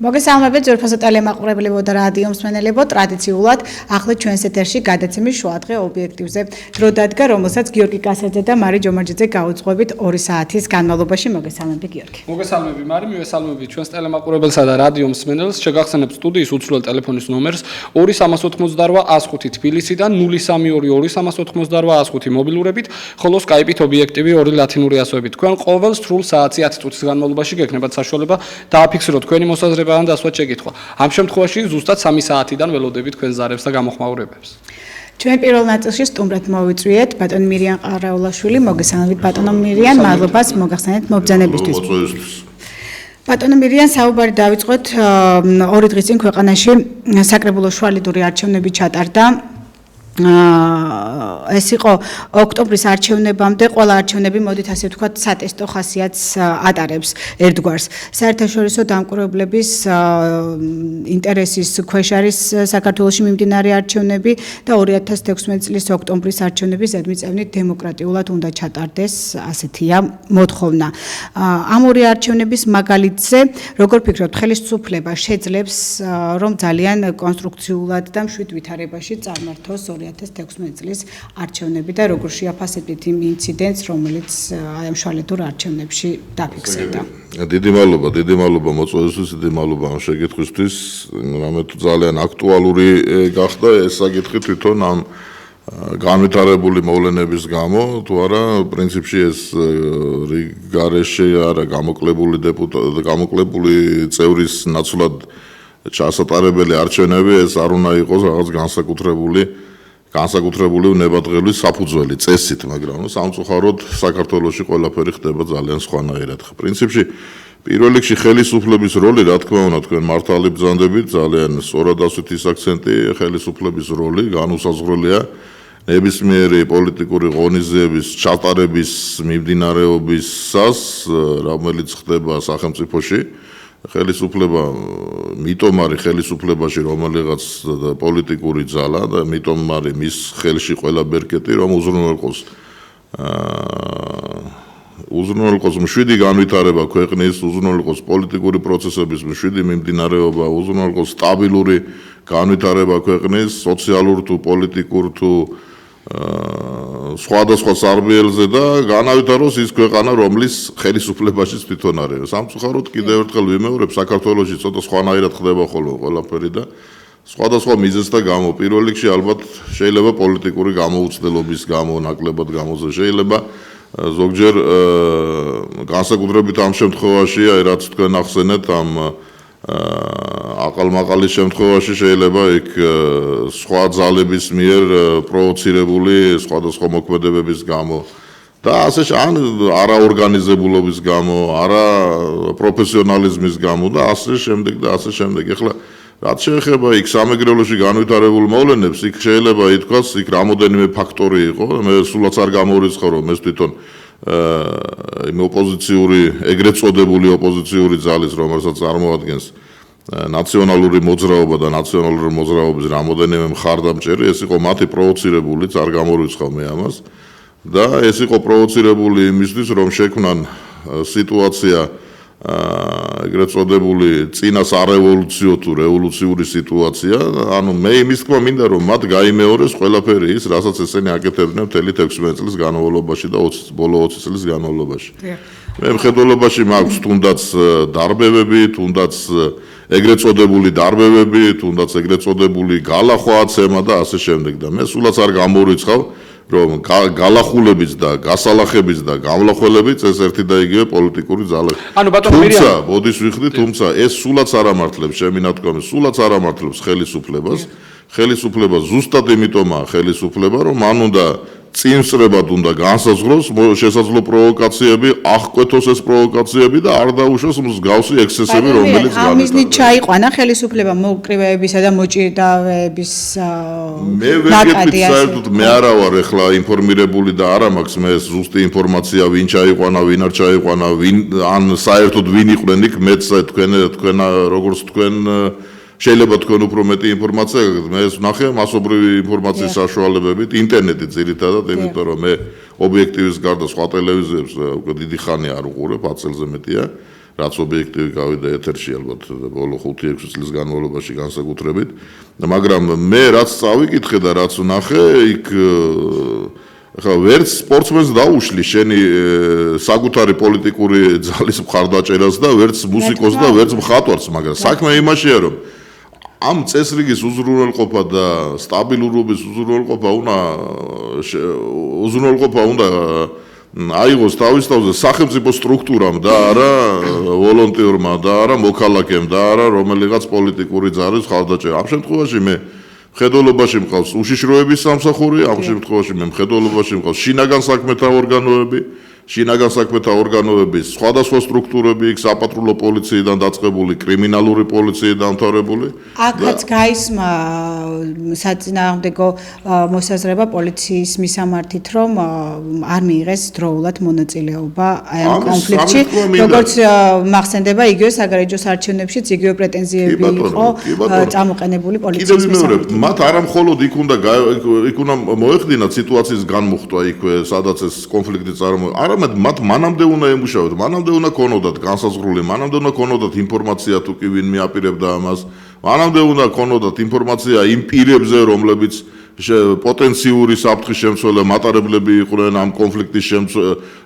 მოგესალმებით ძვირფასო ტელემაყურებლებო და რადიო მსმენელებო, ტრადიციულად ახლა ჩვენს ეთერში გადაცემის შუადღე ობიექტივზე დრო დადგა, რომელსაც გიორგი კასაძე და მარი ჯომარჯიძე გაუძღვებით 2 საათის განმავლობაში. მოგესალმები გიორგი. მოგესალმები მარი, მივესალმებით ჩვენს ტელემაყურებელსა და რადიო მსმენელს. შეგახსენებთ სტუდიის უცვლელ ტელეფონის ნომერს 2388 თბილისიდან 0322 მობილურებით, ხოლო Skype-ით ობიექტივი 2 ლათინური ასოებით. თქვენ ყოველ სრულ საათი 10 წუთის განმავლობაში გექნებათ საშუალება დააფიქსიროთ თქვენი მოსაზრება ან დასვათ შეკითხვა. ამ შემთხვევაში ზუსტად 3 საათიდან ველოდებით თქვენ ზარებს და გამოხმაურებებს. ჩვენ პირველ ნაწილში სტუმრად მოვიწვიეთ ბატონი მირიან ყარაულაშვილი. მოგესალმებით ბატონო მირიან, მადლობას მოგახსენეთ მობრძანებისთვის. ბატონო მირიან, საუბარი დავიწყოთ 2 დღის წინ ქვეყანაში საკრებულოს შუალედური არჩევნები ჩატარდა. ეს იყო ოქტომბრის არჩევნებამდე, ყველა არჩევნები მოდით ასე ვთქვათ სატესტო ხასიათს ატარებს ერთგვარს. საერთაშორისო დამკვირვებლების ინტერესის ქვეშ არის საქართველოში მიმდინარე არჩევნები და 2016 წლის ოქტომბრის არჩევნები ზედმიწევნით დემოკრატიულად უნდა ჩატარდეს, ასეთია მოთხოვნა. ამ ორი არჩევნების მაგალითზე, როგორ ფიქრობთ, ხელისუფლება შეძლებს რომ ძალიან კონსტრუქციულად და მშვიდ ვითარებაში წარმართოს 2016 წლის არჩევნები და როგორ შეაფასებთ იმ ინციდენტს, რომელიც აი ამ შუალედურ არჩევნებში დაფიქსირდა. დიდი მადლობა მოწვევისთვის, დიდი მადლობა ამ შეკითხვისთვის. რამე თუ ძალიან აქტუალური გახდა ეს საკითხი თვითონ ამ განვითარებული მოვლენების გამო, თუ არა, პრინციპში ეს გარეშე არა გამოკლებული წევრის ნაცვლად ჩასატარებელი არჩევნები, ეს არ უნდა იყოს რაღაც განსაკუთრებული ნებადღეობის საფუძველი წესით, მაგრამ სამწუხაროდ საქართველოში ყველაფერი ხდება ძალიან სხვანაირად. პრინციპში პირველ რიგში ხელისუფლების როლი, რა თქმა უნდა, თქვენ მართალი ბრძანდებით, ძალიან სწორად ასვით ის აქცენტი, ხელისუფლების როლი განუსაზღვრელია ნებისმიერი პოლიტიკური ღონისძიების ჩატარების მიმდინარეობისას, რომელიც ხდება სახელმწიფოში. ხელისუფლება მიტომარი ხელისუფლებაში რომელიღაც პოლიტიკური ძალა და მიტომარი მის ხელში ყველა ბერკეტი რომ უზრუნველყოს მშვიდი განვითარება ქვეყნის, უზრუნველყოს პოლიტიკური პროცესების მშვიდი მიმდინარეობა, უზრუნველყოს სტაბილური განვითარება ქვეყნის, სოციალურ თუ პოლიტიკურ თუ სხვადასხვა სარბიელზე და განავითაროს ის ქვეყანა, რომლის ხელისუფლებაში თვითონ არის. სამწუხაროდ კიდევ ერთხელ ვიმეორებ, საქართველოში ცოტა სხვანაირად ხდება ხოლმე ყველაფერი და სხვადასხვა მიზეზთა გამო. პირველ რიგში ალბათ შეიძლება პოლიტიკური გამოუცდელობის გამო, ნაკლებად გამოზე შეიძლება ზოგჯერ განსაკუთრებით ამ შემთხვევაში, რაც თქვენ ახსენეთ, ამ აყალმაყალის შემთხვევაში შეიძლება იქ სხვა ძალების მიერ პროვოცირებული სხვადასხვა მოქმედებების გამო და ასე ან არაორგანიზებულობის გამო, არა პროფესიონალიზმის გამო და ასე შემდეგ და ასე შემდეგ. ეხლა რაც შეეხება იქ სამეგრელოში განვითარებულ მოვლენებს, იქ შეიძლება ითქვას, იქ რამოდენიმე ფაქტორი იყო, მე სულაც არ გამორიცხავ, რომ ეს თვითონ იმ ოპოზიციური, ეგრეთ წოდებული ოპოზიციური ძალის, რომელსაც წარმოადგენს ნაციონალური მოძრაობა და ნაციონალური მოძრაობის რამოდენიმე მხარდამჭერი, ეს იყო მათი პროვოცირებულიც, არ გამორიცხავ მე ამას და ეს იყო პროვოცირებული იმისთვის, რომ შექმნან სიტუაცია ეგრეთ წოდებული წინას არევოლუციო თუ რევოლუციური სიტუაცია, ანუ მე იმის თქმა მინდა რომ მათ გაიმეორეს ყველაფერი ის, რასაც ესენი აკეთებდნენ მთელი 16 წლის განმავლობაში და ბოლო 20 წლის განმავლობაში. მე მხედველობაში მაქვს თუნდაც დარბევები, თუნდაც ეგრეთ წოდებული დარბევები, თუნდაც ეგრეთ წოდებული გალახვაცემა და ასე შემდეგ და მე სულაც არ გამორიცხავ რომ გალახულებიც და გასალახებიც და გამლახველებიც ეს ერთი და იგივე პოლიტიკური ძალა. ანუ ბატონო მირიან, თუმცა ბოდის ვიხდი, თუმცა ეს სულაც არ ამართლებს ჩემი ნათქვამი, სულაც არ ამართლებს ხელისუფლებას. ხელისუფლება ზუსტად იმიტომაა ხელისუფლება, რომ მან უნდა წინსწრებად უნდა განსაზღვროს შესაძლო პროვოკაციები, აღკვეთოს ეს პროვოკაციები და არ დაუშვოს მსგავსი ექსცესები, რომელიც განვითარდა. ამისნით ჩაიყვანა ხელისუფლება მოკრივეებისა და მოჭიდავეების მე ვერ გეტყვით საერთოდ მე არა ვარ ეხლა ინფორმირებული და არა მაქვს მე ზუსტი ინფორმაცია ვინ ჩაიყვანა, ვინ არ ჩაიყვანა, ვინ ან საერთოდ ვინ იყვნენ იქ მეც თქვენ როგორც თქვენ შეიძლება თქვენ უფრო მეტი ინფორმაცია გაგეთ, მე ვნახე მასობრივი ინფორმაციის საშუალებებით, ინტერნეტით ძირითადად, იმიტომ რომ მე ობიექტივის გარდა სხვა ტელევიზიებს უკვე დიდი ხანი არ უყურებ, 10 წელზე მეტია. რაც ობიექტივი გავიდა ეთერში ალბათ ბოლო 5-6 წლის განმავლობაში განსაკუთრებით. მაგრამ მე რაც წავიკითხე და რაც ვნახე, იქ ახლა ვერც სპორტსმენს დაუშლი შენი საკუთარი პოლიტიკური ძალის მხარდაჭერას და ვერც მუსიკოს და ვერც მხატვარს, მაგრამ საქმე იმაშია, რომ ამ წესრიგის უზრუნველყოფა და სტაბილურობის უზრუნველყოფა უნდა აიღოს თავის თავზე სახელმწიფო სტრუქტურამ და არა ვოლონტერმა და არა მოქალაქემ და არა რომელიღაც პოლიტიკური ძალის მხარდაჭერა. ამ შემთხვევაში მე მხედველობაში მყავს უშიშროების სამსახური, ამ შემთხვევაში მე მხედველობაში მყავს შინაგან საქმეთა ორგანოების სხვადასხვა სტრუქტურები, იქ საპატრულო პოლიციიდან დაწყებული, კრიმინალური პოლიციიდან დამთავრებული. აქაც გაისმა საწინააღმდეგო მოსაზრება პოლიციის მისამართით, რომ არ მიიღეს დროულად მონაწილეობა აი ამ კონფლიქტში. როგორც მახსენდება, იგივე საგარეჯოს არჩევნებშიც იგივე პრეტენზიები იყო წამოყენებული პოლიციის მისამართით. მათ არამხოლოდ იქ უნდა მოეხდინათ სიტუაციის განმუხტვა იქვე, სადაც ეს კონფლიქტი წარმოიქმნა. არამედ მათ მანამდე უნდა ემუშაოთ, მანამდე უნდა ქონოდათ განსაზღვრული, მანამდე უნდა ქონოდათ ინფორმაცია თუ კი ვინმე აპირებდა ამას, მანამდე უნდა ქონოდათ ინფორმაცია იმ პირებზე, რომლებიც პოტენციური საფრთხის შემცველი მატარებლები იყვნენ ამ კონფლიქტის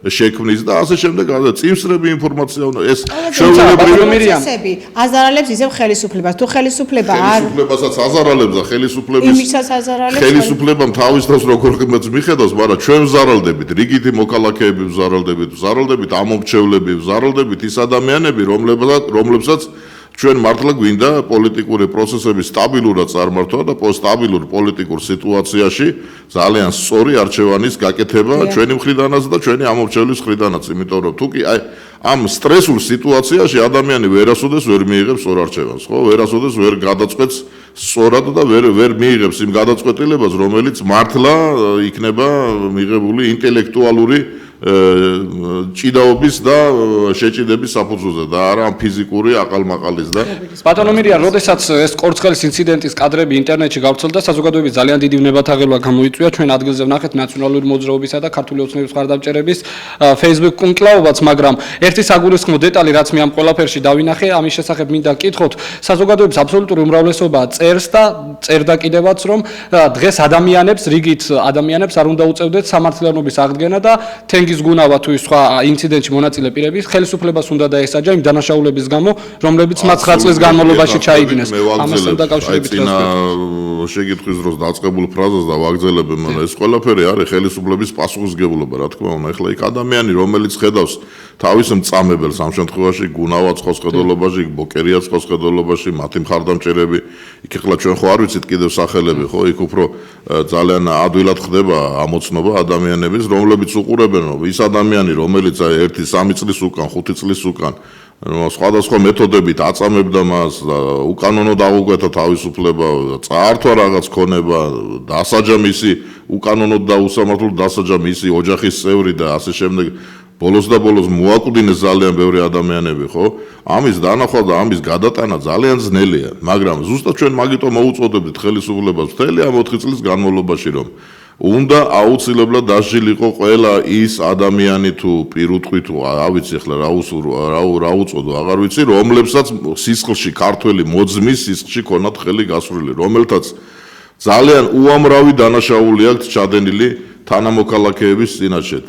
შექმნის და ასე შემდეგ. წინსრები ინფორმაცია უნდა ეს შეუძლებელია. აზარალებს ისევ ხელისუფლებას. თუ ხელისუფლება არ ხელისუფლებასაც აზარალებს და იმისაც აზარალებს ხელისუფლებამ თავის თავს როგორ მიხედავს, მაგრამ ჩვენ ვზარალდებით, რიგითი მოქალაქეები ვზარალდებით, ამომრჩევლები ვზარალდებით, ის ადამიანები, რომლებსაც ჩვენ მართლა გვინდა პოლიტიკური პროცესების სტაბილურად წარმართვა და სტაბილურ პოლიტიკურ სიტუაციაში ძალიან სწორი არჩევანის გაკეთება ჩვენი მხრიდანაც და ჩვენი ამომრჩევლის მხრიდანაც, იმიტომ რომ თუ კი აი ამ სტრესულ სიტუაციაში ადამიანი ვერასოდეს ვერ მიიღებს სწორ არჩევანს, ხო? ვერასოდეს ვერ გადაწყვეტს სწორად და ვერ მიიღებს იმ გადაწყვეტილებას, რომელიც მართლა იქნება მიღებული ინტელექტუალური ჭიდაობის და შეჭიდების საფუძველზე და არა ამ ფიზიკური აყალმაყალის და ბატონო მირიან, როდესაც ეს კორცხელის ინციდენტის კადრები ინტერნეტში გავრცელდა, საზოგადოების ძალიან დიდი ვნებათაღელვა გამოიწვია. ჩვენ ადგილზე ვნახეთ ნაციონალური მოძრაობისა და ქართული ოცნების მხარდამჭერების Facebook კუნკლაობაც, მაგრამ ერთი საგულისხმო დეტალი, რაც მე ამ ყველაფერში დავინახე, ამის შესახებ მინდა გკითხოთ, საზოგადოების აბსოლუტური უმრავლესობა წერს და წერდა კიდევაც, რომ დღეს რიგით ადამიანებს არ უნდა უწევდეთ სამართლიანობის აღდგენა და თენგის გუნავა თუ სხვა ინციდენტში მონაწილე პირების ხელისუფლებას უნდა დაესაჯა იმ დანაშაულების გამო, რომლებიც მათ 9 წლის განმავლობაში ჩაიდინეს. ამასთან დაკავშირებით შეკითხვის დროს დაწყებულ ფრაზას და ვაგრძელებ, ეს ყველაფერი არის ხელისუფლების პასუხისმგებლობა, რა თქმა უნდა. ეხლა იქ ადამიანი, რომელიც ხედავს თავის მწამებელს, ამ შემთხვევაში გუნავაც ხო შეხედულობაში, ბოკერიაც ხო შეხედულობაში, მათი მხარდამჭერები, იქ ეხლა ჩვენ ხო არ ვიცით კიდევ სახელები, ხო? იქ უფრო ძალიან ადვილად ხდება ამოცნობა ადამიანების, რომლებიც უყურებენ ის ადამიანი, რომელიც 1-3 წლის უკან, 5 წლის უკან სხვადასხვა მეთოდებით აწამებდა მას და უკანონოდ აღუკვეთა თავისუფლება, წაართვა რაღაც ქონება, დასაჯა მისი უკანონოდ და უსამართლოდ დასაჯა მისი ოჯახის წევრი და ასე შემდეგ. ბოლოს მოაკვდინეს ძალიან ბევრი ადამიანები, ხო? ამის დანახვა და ამის გადატანა ძალიან ძნელია, მაგრამ ზუსტად ჩვენ მაგიტომ მოუწოდებთ ხელისუფლებას მთელი ამ 4 წლის განმავლობაში, რომ უნდა აუცილებლად დასჯილიყო ყველა ის ადამიანი თუ პირუტყვი თუ რა ვიცი ახლა რა უწოდო, აღარ ვიცი, რომლებსაც სისხლში ქართველი მოძმის სისხლში ქონათ ხელი გასრული, რომელთაც ძალიან უამრავი დანაშაული აქვს ჩადენილი თანამოქალაქეების წინაშე,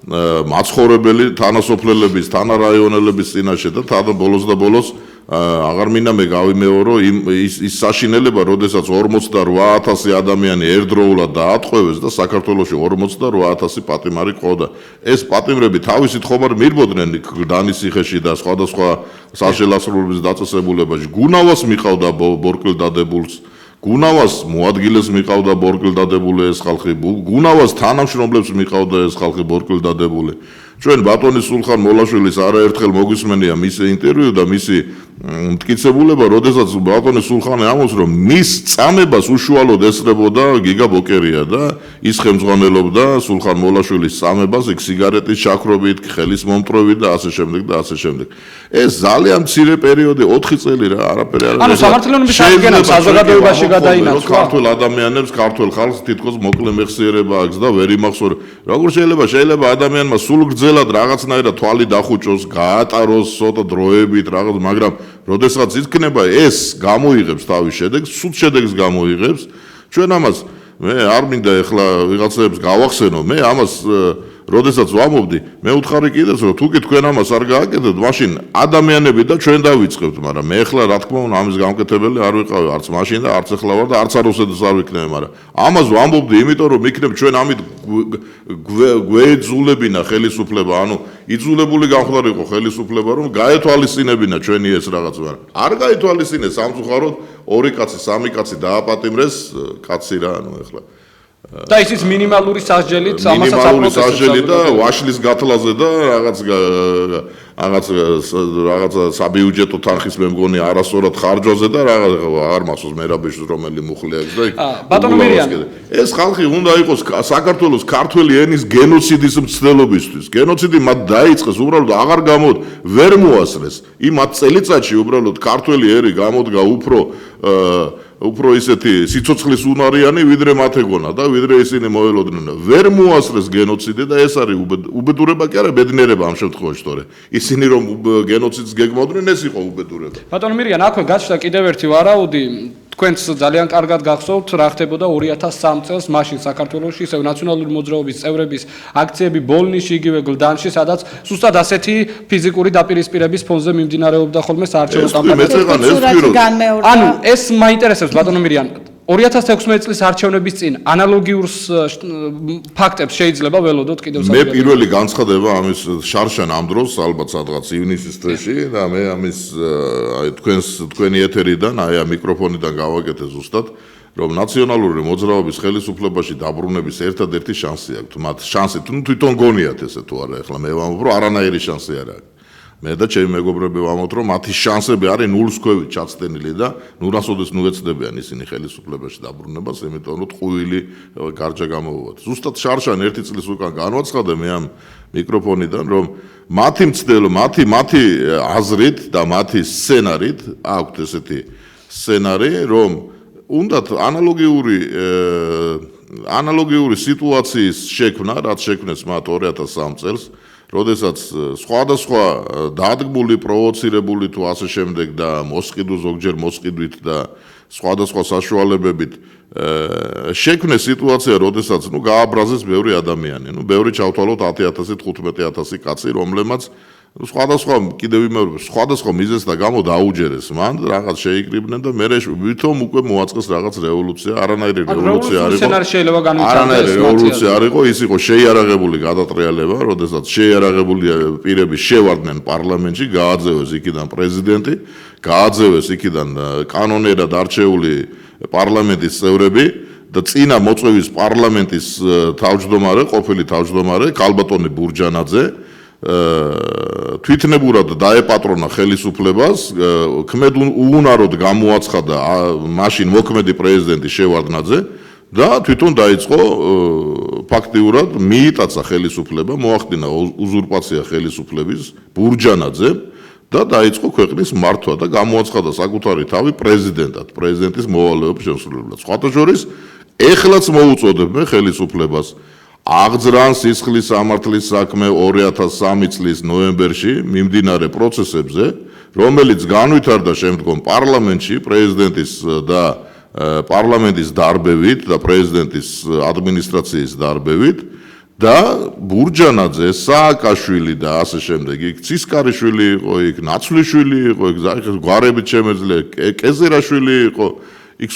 მაცხოვრებელი თანასოფლელების, თანარაიონელების წინაშე და ბოლოს აღარ მინდა მე გავიმეორო ის საშინელება, როდესაც 48,000 ადამიანი ერთდროულად დაატყვევეს და საქართველოში 48,000 პატიმარი ყოდა. ეს პატიმრები თავისით ხომ არ მირბოდნენ გდანის ციხეში და სხვადასხვა საშელასრულების დაწესებულებაში. გუნავას მიყავდა ბორკილდადებულს, გუნავას მოადგილეს მიყავდა ბორკილდადებული ეს ხალხი, გუნავას თანამშრომლებს მიყავდა ეს ხალხი ბორკილდადებული. ჩვენ ბატონი სულხან მოლაშვილის არაერთხელ მოგვისმენია მისი ინტერვიუ და მისი მტკიცებულება, როდესაც ბატონი სულხანი ამბობს, რომ მის წამებას უშუალოდ ესწრებოდა გიგა ბოკერია და ის ხელმძღვანელობდა სულხან მოლაშვილის წამებას, იქ სიგარეტის ჩაქრობით, ხელის მომტვრევით და ასე შემდეგ და ასე შემდეგ. ეს ძალიან მცირე პერიოდი, 4 წელი რა, არაფერი არ არის. ანუ სამართლიანობის აღდგენა საზოგადოებაში გადაინაცვლა. ქართულ ადამიანებს, ქართულ ხალხს თითქოს მოკლე მეხსიერება აქვს და ვერ იმახსოვრ. როგორ შეიძლება ადამიანმა სულ გრძელი უზელად რაღაცნაირად თვალი დახუჭოს, გაატაროს ცოტა დროებით რაღაც, მაგრამ როდესაც იქნება ეს გამოიღებს თავის შედეგს, სულ შედეგს გამოიღებს, ჩვენ ამას მე არ მინდა ეხლა ვიღაცებს გავახსენო, მე ამას როდესაც ვამობდი, მე უთხარი კიდეც რომ თუ კი თქვენ ამას არ გააკეთებთ, მაშინ ადამიანები და ჩვენ დავიწყებთ, მაგრამ მე ეხლა რა თქმა უნდა ამის გამკეთებელი არ ვიყავი, არც მაშინ და არც ეხლა ვარ და არც აროსედაც არ ვიქნები, მაგრამ ამას ვამობდი, იმიტომ რომ იქნებ ჩვენ ამით გვეძულებინა ხელისუფლება, ანუ იძულებული გამხდარიყო ხელისუფლება, რომ გაეთვალისწინებინა ჩვენი ეს რაღაც, მაგრამ არ გაეთვალისწინეს სამწუხაროდ ორი კაცი, სამი კაცი დააპატიმრეს კაცი რა, ანუ ეხლა და ისიც მინიმალური სასჯელით ამასაც მინიმალური სასჯელი და ვაშლის გათლაზე და რაღაც საბიუჯეტო თანხის მე მგონი არასწორად ხარჯვაზე და რაღაც არ მახსოვს მერაბეშს რომელი მუხლია ეს და ბატონო მირიანი ეს ხალხი უნდა იყოს საქართველოს ქართველი ენის გენოციდის მცდელობისთვის გენოციდი მათ დაიწყეს უბრალოდ აღარ გამოდ ვერ მოასწრეს იმ 10 წელიწადში უბრალოდ ქართველი ერი გამოდგა უფრო ისეთი სიცოცხლის უნარიანი ვიდრე მათ ეგონა და ვიდრე ისინი მოელოდნენ ვერ მოასწრეს გენოციდი და ეს არის უბედურება კი არა ბედნიერება ამ შემთხვევაში თორე ისინი რომ გენოციდს გეგმავდნენ ეს იყო უბედურება ბატონო მირიან აქვე გაჩნდა კიდევ ერთი ვარაუდი თქვენც ძალიან კარგად გახსოვთ რა ხდებოდა 2003 წელს მაშინ საქართველოში ისევ ნაციონალური მოძრაობის წევრების აქციები ბოლნისში იგივე გლდანში სადაც სუსტად ასეთი ფიზიკური დაპირისპირების ფონზე მიმდინარეობდა ხოლმე საარჩევნო კამპანია ანუ ეს მაინტერესებს ბატონო მირიან 2016 წლის არჩევნების წინ ანალოგიურ ფაქტებს შეიძლება ველოდოთ კიდევ მე პირველი განცხადება ამის შარშან ამ დროს ალბათ სადღაც ივნისის თვეში და მე ამის აი თქვენი ეთერიდან აი ამ მიკროფონიდან გავაკეთე ზუსტად რომ ნაციონალური მოძრაობის ხელისუფლებაში დაბრუნების ერთადერთი შანსი აქვს მათ შანსი თვითონ გონიათ ესე თუ არა ეხლა მე ვამბობ რომ არანაირი შანსი არ აქვს მე და ჩემი მეგობრები ვამბობთ რომ მათი შანსები არის ნულის ქვევით ჩაცდენილი და ნურასოდეს ნუ ეცდებიან ისინი ხელისუფლებაში დაბრუნებას იმიტომ რომ ტყუილი გარჯა გამოვუვათ ზუსტად შარშან ერთი წლის უკან განვაცხადე მე ამ მიკროფონიდან რომ მათი მცდელო მათი აზრით და მათი სცენარით აქვთ ესეთი სცენარი რომ უნდათ ანალოგიური სიტუაციის შექმნა რაც შექმნეს მათ 2003 წელს როდესაც სხვადასხვა დადგმული, პროვოცირებული თუ ასე შემდეგ და ზოგჯერ მოსყიდვით და სხვადასხვა საშუალებებით შექმნეს სიტუაცია, როდესაც გააბრაზეს ბევრი ადამიანი, ბევრი ჩავთვალოთ 10,000, 15,000 კაცი, რომლებმაც სხვადასხვა მიზეზთა გამო დაუჯერეს მან, რაღაც შეიკრიბნენ და მერე ვითომ უკვე მოაწყეს რაღაც რევოლუცია, არანაირი რევოლუცია არ იყო, ის იყო შეიარაღებული გადატრიალება, როდესაც შეიარაღებული პირები შევარდნენ პარლამენტში, გააძევეს იქიდან პრეზიდენტი, გააძევეს იქიდან კანონიერად არჩეული პარლამენტის წევრები და წინა მოწვევის პარლამენტის თავმჯდომარე, ყოფილი თავმჯდომარე კალბატონი ბურჯანაძე თვითნებურად დაეპატრონა ხელისუფლებას, ქმედ უუნაროდ გამოაცხადა მაშინ მოქმედი პრეზიდენტი შევარდნაძე და თვითონ დაიწყო ფაქტიურად მიიტაცა ხელისუფლება, მოახდინა უზურპაცია ხელისუფლების ბურჯანაძემ და დაიწყო ქვეყნის მართვა და გამოაცხადა საკუთარი თავი პრეზიდენტად, პრეზიდენტის მოვალეობის შემსრულებლად. სხვათა შორის, ეხლაც მოუწოდებენ ხელისუფლებას აღძრან სისხლის სამართლის საქმე 2003 წლის ნოემბერში მიმდინარე პროცესებზე, რომელიც განვითარდა შემდგომ პარლამენტში პრეზიდენტის და პარლამენტის დარბევით და პრეზიდენტის ადმინისტრაციის დარბევით და ბურჯანაძე, სააკაშვილი და ასე შემდეგ, იქ ცისკარიშვილი იყო, იქ ნაცვლიშვილი იყო, იქ გვარებით შემეძლე კეზერაშვილი იყო, იქ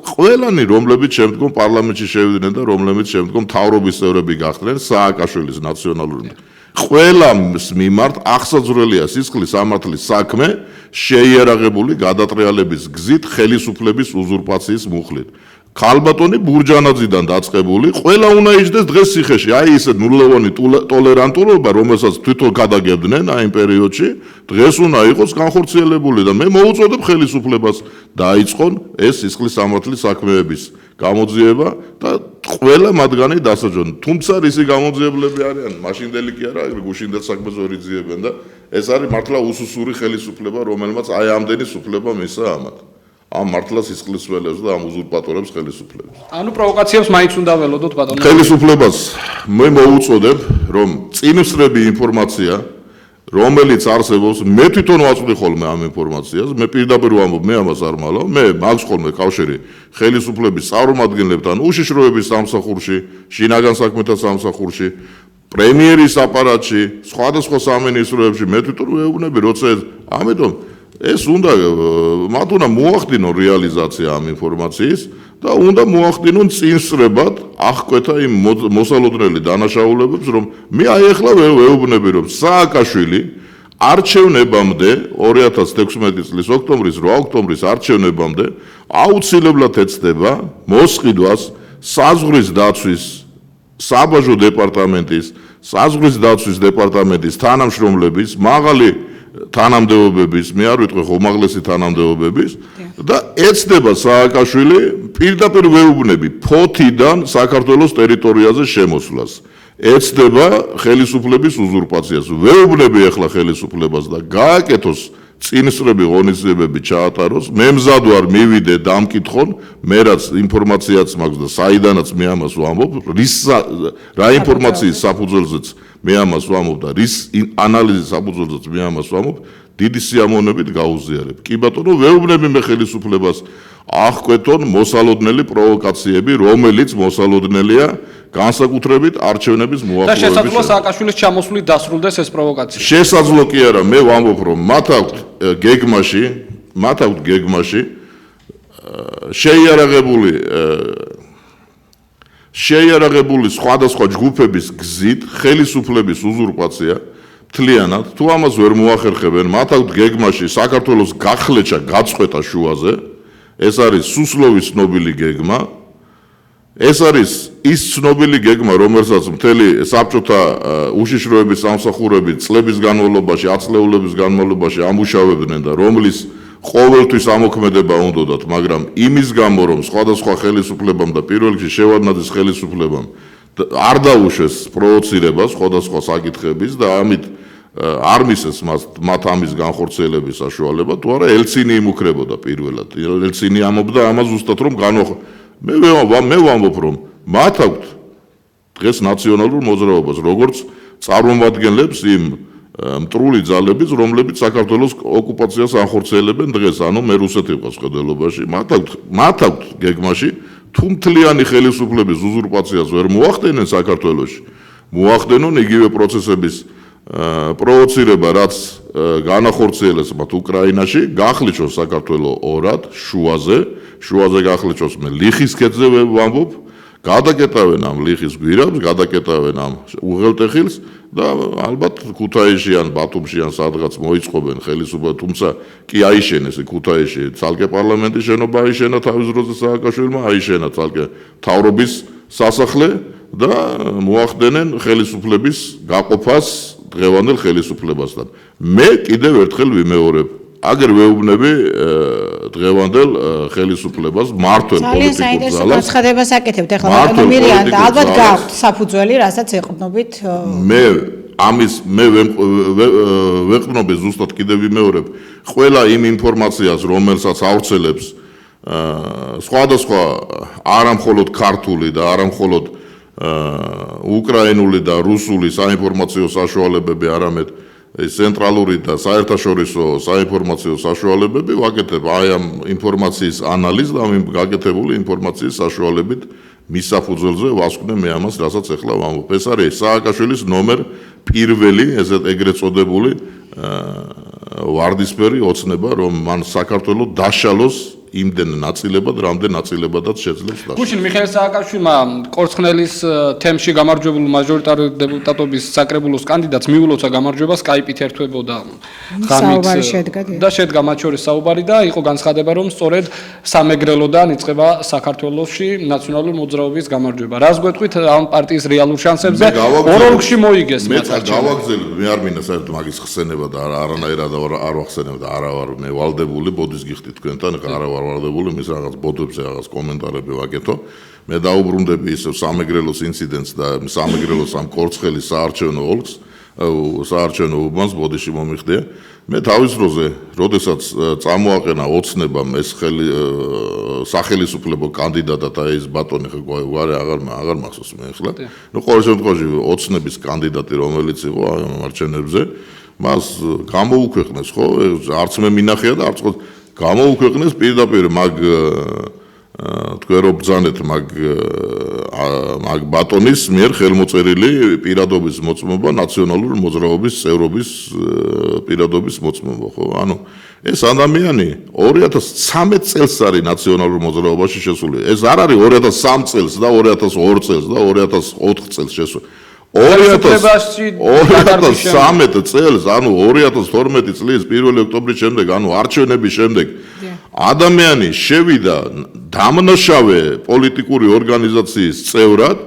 ყველანი რომლებიც შემდგომ პარლამენტში შევიდნენ და რომლებიც შემდგომ მთავრობის წევრები გახდნენ სააკაშვილის ნაციონალური ყველას მიმართ აღსაძვრელია სისხლის სამართლის საქმე შეიარაღებული გადატრიალების გზით ხელისუფლების უზურპაციის მუხლით. ქალბატონი ბურჯანაძიდან დაწყებული, ყველა უნდა იჯდეს დღეს ციხეში. აი ესე ნულოვანი ტოლერანტულობა, რომელსაც თვითონ გადაგებდნენ აი იმ პერიოდში, დღეს უნდა იყოს განხორციელებული და მე მოუწოდებ ხელისუფლებას დაიწყონ ეს სისხლის სამართლის საქმეების გამოძიება და ყველა მათგანი დასაჯონ. თუმცა რისი გამოძიებლები არიან, მაშინდელი კი არა, გუშინდელ საქმეს ვერ იძიებენ და ეს არის მართლა უსუსური ხელისუფლება, რომელმაც აი ამდენი სუფლება მისცა ამათ. ამ მართლას ისყლისველებს და ამ უზურპატორებს ხელისუფლებს. ანუ პროვოკაციებს მაინც უნდა ველოდოთ ბატონო. ხელისუფლებას მე მოვუწოდებ, რომ წინსწრები ინფორმაცია, რომელიც არსებობს, მე თვითონ ვაწვდი ხოლმე ამ ინფორმაციას, მე პირდაპირ ვამბობ, მე ამას არ მალავ, მე მაქვს ხოლმე კავშირი ხელისუფლების წარმომადგენლებთან, უშიშროების სამსახურში, შინაგან საქმეთა სამსახურში, პრემიერის აპარატში, სხვადასხვა სამინისტროებში, მე თვითონ ვეუბნები, როცა ამიტომ ეს უნდა მათ უნდა მოახდინონ რეალიზაცია ამ ინფორმაციის და უნდა მოახდინონ წინსწრებად აღკვეთა იმ მოსალოდნელი დანაშაულებებს, რომ მე აი ახლა ვეუბნები, რომ სააკაშვილი არჩევნებამდე 2016 წლის ოქტომბრის 8 ოქტომბრის არჩევნებამდე აუცილებლად ეცდება მოსყიდვას საზღვრის დაცვის საბაჟო დეპარტამენტის, საზღვრის დაცვის დეპარტამენტის თანამშრომლების, მაღალი თანამდებობების, მე არ ვიტყვი უმაღლესი თანამდებობების და ეცდება სააკაშვილი პირდაპირ ვეუბნები ფოთიდან საქართველოს ტერიტორიაზე შემოსვლას. ეცდება ხელისუფლების უზურპაციას. ვეუბნები ახლა ხელისუფლებას და გააკეთოს წინსწრები ღონისძიებები ჩაატაროს. მე მზად ვარ მივიდე დამკითხონ, მე რაც ინფორმაციაც მაქვს და საიდანაც მე ამას ვამბობ, რა ინფორმაციის საფუძველზეც მე ამას ვამბობ და რის ანალიზის საფუძველზეც მე ამას ვამბობ, დიდი სიამოვნებით გაუზიარებ. კი ბატონო, ვეუბნები მე ხელისუფლებას აღკვეთონ მოსალოდნელი პროვოკაციები, რომელიც მოსალოდნელია განსაკუთრებით არჩევნების მოახლოების. და შესაძლოა სააკაშვილის ჩამოსვლით დასრულდეს ეს პროვოკაცია. შესაძლოა კი არა, მე ვამბობ, რომ მათ აქვთ გეგმაში შეიარაღებული სხვადასხვა ჯგუფების გზით ხელისუფლების უზურპაცია მთლიანად, თუ ამას ვერ მოახერხებენ, მათ აქვთ გეგმაში საქართველოს გახლეჩა გაწყვეტა შუაზე, ეს არის სუსლოვის ცნობილი გეგმა, ეს არის ის ცნობილი გეგმა, რომელსაც მთელი საბჭოთა უშიშროების სამსახურები წლების განმავლობაში, ათწლეულების განმავლობაში ამუშავებდნენ და რომლის ყოველთვის ამოქმედება უნდათ, მაგრამ იმის გამო, რომ სხვადასხვა ხელისუფლებამ და პირველ რიგში შევარდნაძის ხელისუფლებამ არ დაუშვეს პროვოცირებას სხვადასხვა საკითხების და ამით არ მისცეს მათ ამის განხორციელების საშუალება, თუ არა ელცინი იმუქრებოდა პირველად. ელცინი ამბობდა ამას ზუსტად რომ მე ვამბობ რომ მათ აქვთ დღეს ნაციონალურ მოძრაობას, როგორც წარმომადგენლებს იმ მტრული ძალების, რომლებიც საქართველოს ოკუპაციას ახორციელებენ დღეს, ანუ მე რუსეთი ვყავს ხედელობაში, მათ აქვთ გეგმაში თუ მთლიანი ხელისუფლების უზურპაციას ვერ მოახდენენ საქართველოში, მოახდენონ იგივე პროცესების პროვოცირება, რაც განახორციელეს მათ უკრაინაში, გახლეჩოს საქართველო ორად, შუაზე გახლეჩოს მე ლიხის ქედზე ვამბობ, გადაკეტავენ ამ ლიხის გვირაბს, გადაკეტავენ ამ უღელტეხილს და ალბათ ქუთაისში ან ბათუმში ან სადღაც მოიწყობენ ხელისუფლება, თუმცა კი აიშენეს ქუთაისში ცალკე პარლამენტის შენობა აიშენა თავის დროზე სააკაშვილმა, აიშენა ცალკე მთავრობის სასახლე და მოახდენენ ხელისუფლების გაყოფას დღევანდელ ხელისუფლებასთან. მე კიდევ ერთხელ ვიმეორებ, აგერ ვეუბნები დღევანდელ ხელისუფლებას მართლ პოლიტიკურ ძალიან საინტერესო ძალას. განცხადებას აკეთებთ ახლა ბატონო მირიან და ალბათ გაქვთ საფუძველი, რასაც ეყრდნობით. მე ვეყრდნობ ზუსტად კიდევ ვიმეორებ, ყველა იმ ინფორმაციას, რომელსაც ავრცელებს სხვადასხვა არამხოლოდ ქართული და არამხოლოდ უკრაინული და რუსული საინფორმაციო საშუალებები, არამედ ცენტრალური და საერთაშორისო საინფორმაციო საშუალებები ვაკეთებ აი ამ ინფორმაციის ანალიზს და ამ გაკეთებული ინფორმაციის საშუალებით მის საფუძველზე ვასკვნე მე ამას, რასაც ახლა ვამბობ. ეს არის სააკაშვილის ნომერ პირველი, ეგრეთ წოდებული ვარდისფერი ოცნება, რომ მან საქართველოს დაშალოს იმდენ ნაწილებად, რამდენ ნაწილებადაც შეძლებს დაშლა. გუშინ მიხეილ სააკაშვილმა კორცხნელის თემში გამარჯვებულ მაჟორიტარული დეპუტატობის საკრებულოს კანდიდატს მიულოცა გამარჯვება, Skype-ით ერთვებოდა ღამით და შედგა მათ შორის საუბარი და იყო განცხადება, რომ სწორედ სამეგრელოდან იწყება საქართველოში ნაციონალური მოძრაობის გამარჯვება. რას გვეტყვით ამ პარტიის რეალურ შანსებზე? ოროლოგში მოიგეს მე გავაგზავნე, მე არ მინდა საერთოდ მაგის ხსენება და არანაირად არ ვახსენებ და არა ვარ მე ვალდებული, ბოდის გიხდით თქვენთან, არა ვარ ვალდებული, მის რაღაც ბოდებზე რაღაც კომენტარები ვაკეთო. მე დაუბრუნდები ისევ სამეგრელოს ინციდენტს და სამეგრელოს ამ კორცხელის საარჩევნო ოლქს, საარჩევნო უბანს ბოდიში მომიხდე მე თავის დროზე, როდესაც წამოაყენა ოცნებამ ეს სახელისუფლებო კანდიდატად აი ეს ბატონი აღარ მახსოვს მე ახლა. ნუ ყოველ შემთხვევაში ოცნების კანდიდატი რომელიც იყო არჩევნებზე, მას გამოუქვეყნეს, ხო? არც მე მინახია და არც გამოუქვეყნეს პირდაპირ მაგ თქვენ რო ბრძანეთ მაგ ბატონის მიერ ხელმოწერილი პირადობის მოწმობა ნაციონალურ მოძრაობის წევრობის პირადობის მოწმობა, ხო? ანუ ეს ადამიანი 2013 წელს არის ნაციონალურ მოძრაობაში შესული. ეს არ არის 2003 წელს და 2002 წელს და 2004 წელს შესული. 2013 წელს, ანუ 2012 წლის 1 ოქტომბრის შემდეგ, ანუ არჩევნების შემდეგ ადამიანი შევიდა დამნაშავე პოლიტიკური ორგანიზაციის წევრად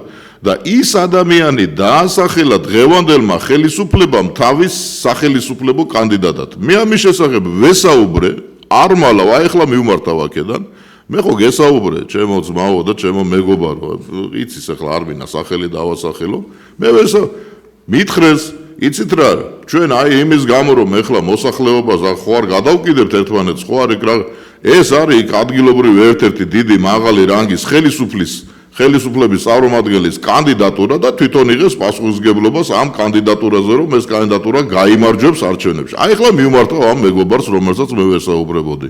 და ის ადამიანი დაასახელა დღევანდელმა ხელისუფლებამ თავის სახელისუფლებო კანდიდატად. მე ამის შესახებ ვესაუბრე, არ მალავ, აი ახლა მივმართავ აქედან. მე ხო გესაუბრე, ჩემო ძმაო და ჩემო მეგობარო, იცის ახლა არ მინდა სახელი დავასახელო. მე მითხრეს, იცით რა, ჩვენ აი იმის გამო რომ ახლა მოსახლეობას ხო არ გადავკიდებთ ერთმანეთს, ხო არ იქ რა, ეს არის იქ ადგილობრივი ერთ-ერთი დიდი მაღალი რანგის ხელისუფლების წარმომადგენლის კანდიდატურა და თვითონ იღებს პასუხისმგებლობას ამ კანდიდატურაზე, რომ ეს კანდიდატურა გაიმარჯვებს არჩევნებში. აი ახლა მივმართავ ამ მეგობარს, რომელსაც მე ვესაუბრებოდი.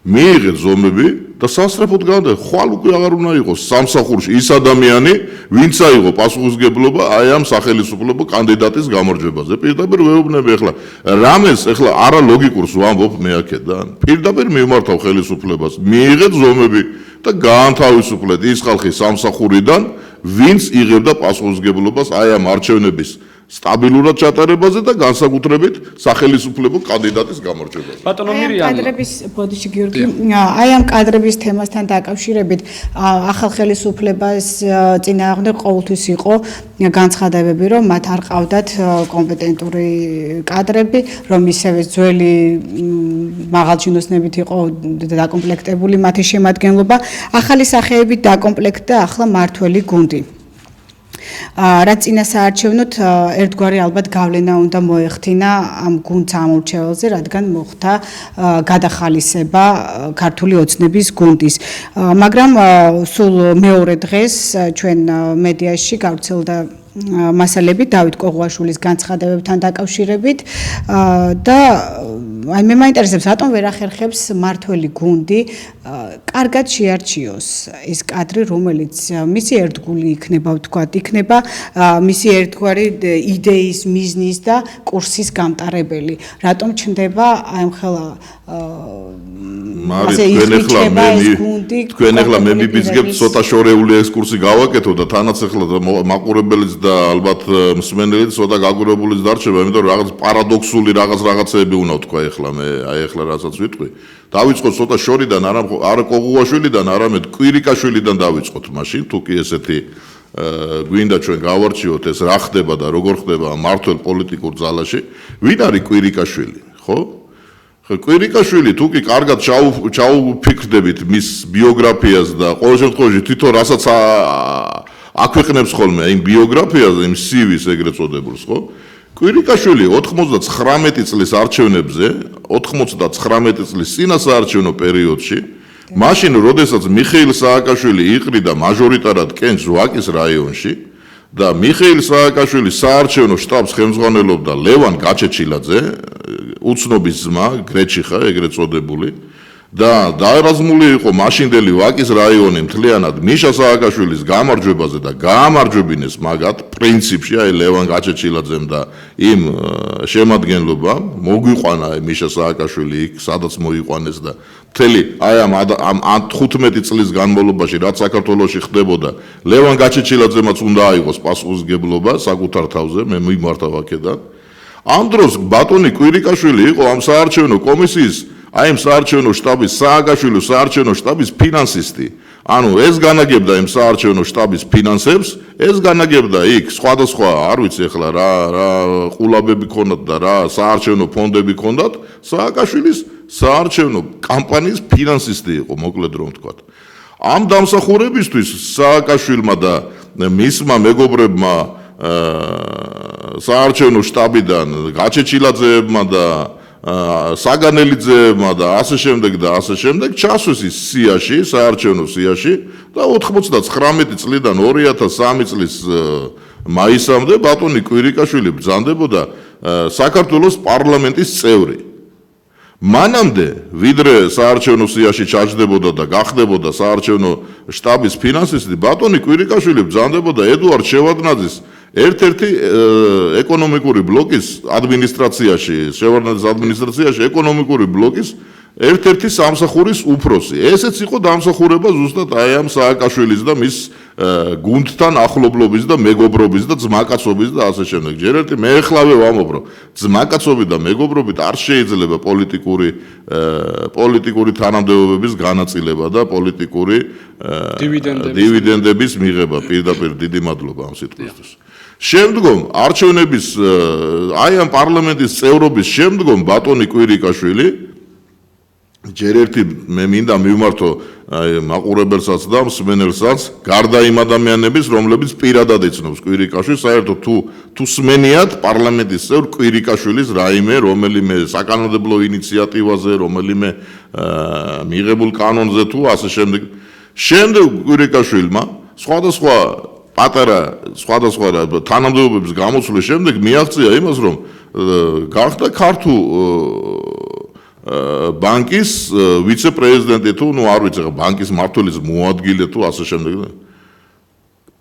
მიიღეთ ზომები და სასწრაფოდ გადა, ხვალ უკვე აღარ უნდა იყოს სამსახურში ის ადამიანი, ვინც აიღო პასუხისმგებლობა აი ამ სახელისუფლებო კანდიდატის გამარჯვებაზე. პირდაპირ ვეუბნები ახლა, რამეს ახლა არა ლოგიკურს ვამბობ მე აქედან. პირდაპირ მივმართავ ხელისუფლებას, მიიღეთ ზომები და გაანთავისუფლეთ ის ხალხი სამსახურიდან, ვინც იღებდა პასუხისმგებლობას აი ამ არჩევნების სტაბილურად ჩატარებაზე და განსაკუთრებით სახელისუფლებო კანდიდატის გამარჯვებაზე. ბატონო მირიანი. კადრების ბოდიში გიორგი, აი ამ კადრების თემასთან დაკავშირებით ახალ ხელისუფლებას წინააღმდეგ ყოველთვის იყო განცხადებები, რომ მათ არ ყავდათ კომპეტენტური კადრები, რომ ისევე ძველი მაღალჩინოსნებით იყო დაკომპლექტებული მათი შემადგენლობა, ახალი სახეებით დაკომპლექტდა ახლა მართველი გუნდი. რაც წინა საარჩევნოთ ერთგვარი ალბათ გავლენა უნდა მოეხდინა ამ გუნდს ამორჩეველზე, რადგან მოხდა გადახალისება ქართული ოცნების გუნდის. მაგრამ სულ მეორე დღეს ჩვენ მედიაში გავრცელდა მასალები დავით ყოღუაშვილის განცხადებებთან დაკავშირებით და აი მე მაინტერესებს რატომ ვერ ახერხებს მართველი გუნდი კარგად შეარჩიოს ეს კადრი, რომელიც მისი ერთგული იქნება, ვთქვათ, იქნება მისი ერთგვარი იდეის, მიზნის და კურსის გამტარებელი. რატომ ჩნდება აი ხელა თქვენ ახლა მე მიბიძგებთ ცოტა შორეული ექსკურსი გავაკეთო და თანაც ახლა მაყურებელიც და ალბათ მსმენელიც ცოტა გაგურებულიც დარჩება, იმიტომ რომ რაღაც პარადოქსული რაღაცეები უნდა თქვა ახლა მე აი ახლა რასაც ვიტყვი. დავიწყოთ ცოტა შორიდან, არა ყოღუაშვილიდან, არამედ კვირიკაშვილიდან დავიწყოთ მაშინ, თუ კი ესეთი გვინდა ჩვენ გავარჩიოთ ეს რა ხდება და როგორ ხდება მართლ პოლიტიკურ ძალაში. ვინ არის კვირიკაშვილი, ხო? კვირიკაშვილი თუ კი კარგად ჩაუფიქრდებით მის ბიოგრაფიას და ყოველ შემთხვევაში თვითონ რასაც აქვეყნებს ხოლმე იმ ბიოგრაფიაზე, იმ CV-ს ეგრეთ წოდებულს, ხო? კვირიკაშვილი 99 წლის არჩევნებზე, 99 წლის წინასაარჩევნო პერიოდში, მაშინ როდესაც მიხეილ სააკაშვილი იყრიდა მაჟორიტარად კენჭს ვაკის რაიონში და მიხეილ სააკაშვილის საარჩევნო შტაბს ხელმძღვანელობდა ლევან გაჩეჩილაძე, უცნობის ძმა, გრეჩიხა ეგრეთ წოდებული და დაერაზმული იყო მაშინდელი ვაკის რაიონი მთლიანად მიშა სააკაშვილის გამარჯვებაზე და გაამარჯვებინეს მაგათ პრინციპში აი ლევან გაჩეჩილაძემ და იმ შემადგენლობამ მოგვიყვანა მიშა სააკაშვილი იქ სადაც მოიყვანეს და მთელი აი ამ 15 წლის განმავლობაში რაც საქართველოში ხდებოდა ლევან გაჩეჩილაძემაც უნდა აიღოს პასუხისმგებლობა საკუთარ თავზე მე მიმართავ აქედან ამ დროს ბატონი კვირიკაშვილი იყო ამ საარჩევნო კომისიის აი ამ საარჩევნო შტაბის სააკაშვილის საარჩევნო შტაბის ფინანსისტი. ანუ ეს განაგებდა იმ საარჩევნო შტაბის ფინანსებს, ეს განაგებდა იქ სხვადასხვა, არ ვიცი ახლა რა ყულაბები ქონდათ და რა საარჩევნო ფონდები ქონდათ, სააკაშვილის საარჩევნო კამპანიის ფინანსისტი იყო, მოკლედ რომ ვთქვათ. ამ დამსახურებისთვის სააკაშვილმა და მისმა მეგობრებმა საარჩევნო შტაბიდან გაჩეჩილაძეებმა და საგანელიძეებმა და ასე შემდეგ ჩასვეს ის სიაში, საარჩევნო სიაში და 99 წლიდან 2003 წლის მაისამდე ბატონი კვირიკაშვილი ბრძანდებოდა საქართველოს პარლამენტის წევრი. მანამდე, ვიდრე საარჩევნო სიაში ჩაჯდებოდა და გახდებოდა საარჩევნო შტაბის ფინანსისტი, ბატონი კვირიკაშვილი ბრძანდებოდა ედუარდ შევარდნაძის ერთ-ერთი ეკონომიკური ბლოკის ადმინისტრაციაში, შევარდნაძის ადმინისტრაციაში ეკონომიკური ბლოკის ერთ-ერთი სამსახურის უფროსი. ესეც იყო დამსახურება ზუსტად აი ამ სააკაშვილის და მის გუნდთან ახლობლობის და მეგობრობის და ძმაკაცობის და ასე შემდეგ. ჯერ ერთი მე ეხლავე ვამბობ, რომ ძმაკაცობით და მეგობრობით არ შეიძლება პოლიტიკური თანამდებობების განაწილება და პოლიტიკური დივიდენდების მიღება. პირდაპირ დიდი მადლობა ამ სიტყვისთვის. შემდგომ არჩევნების აი ამ პარლამენტის წევრობის შემდგომ ბატონი კვირიკაშვილი ჯერ ერთი მე მინდა მივმართო მაყურებელსაც და მსმენელსაც გარდა იმ ადამიანების რომლებიც პირადად ეცნობს კვირიკაშვილს საერთოდ თუ სმენიათ პარლამენტის წევრ კვირიკაშვილის რაიმე რომელიმე საკანონმდებლო ინიციატივაზე რომელიმე მიღებულ კანონზე თუ ასე შემდეგ კვირიკაშვილმა სხვადასხვა თანამდებობების გამოცვლის შემდეგ მიაღწია იმას რომ გახდა ქართულ ბანკის ვიცე-პრეზიდენტი თუ არ ვიცი რა ბანკის მმართველის მოადგილე თუ ასე შემდეგ.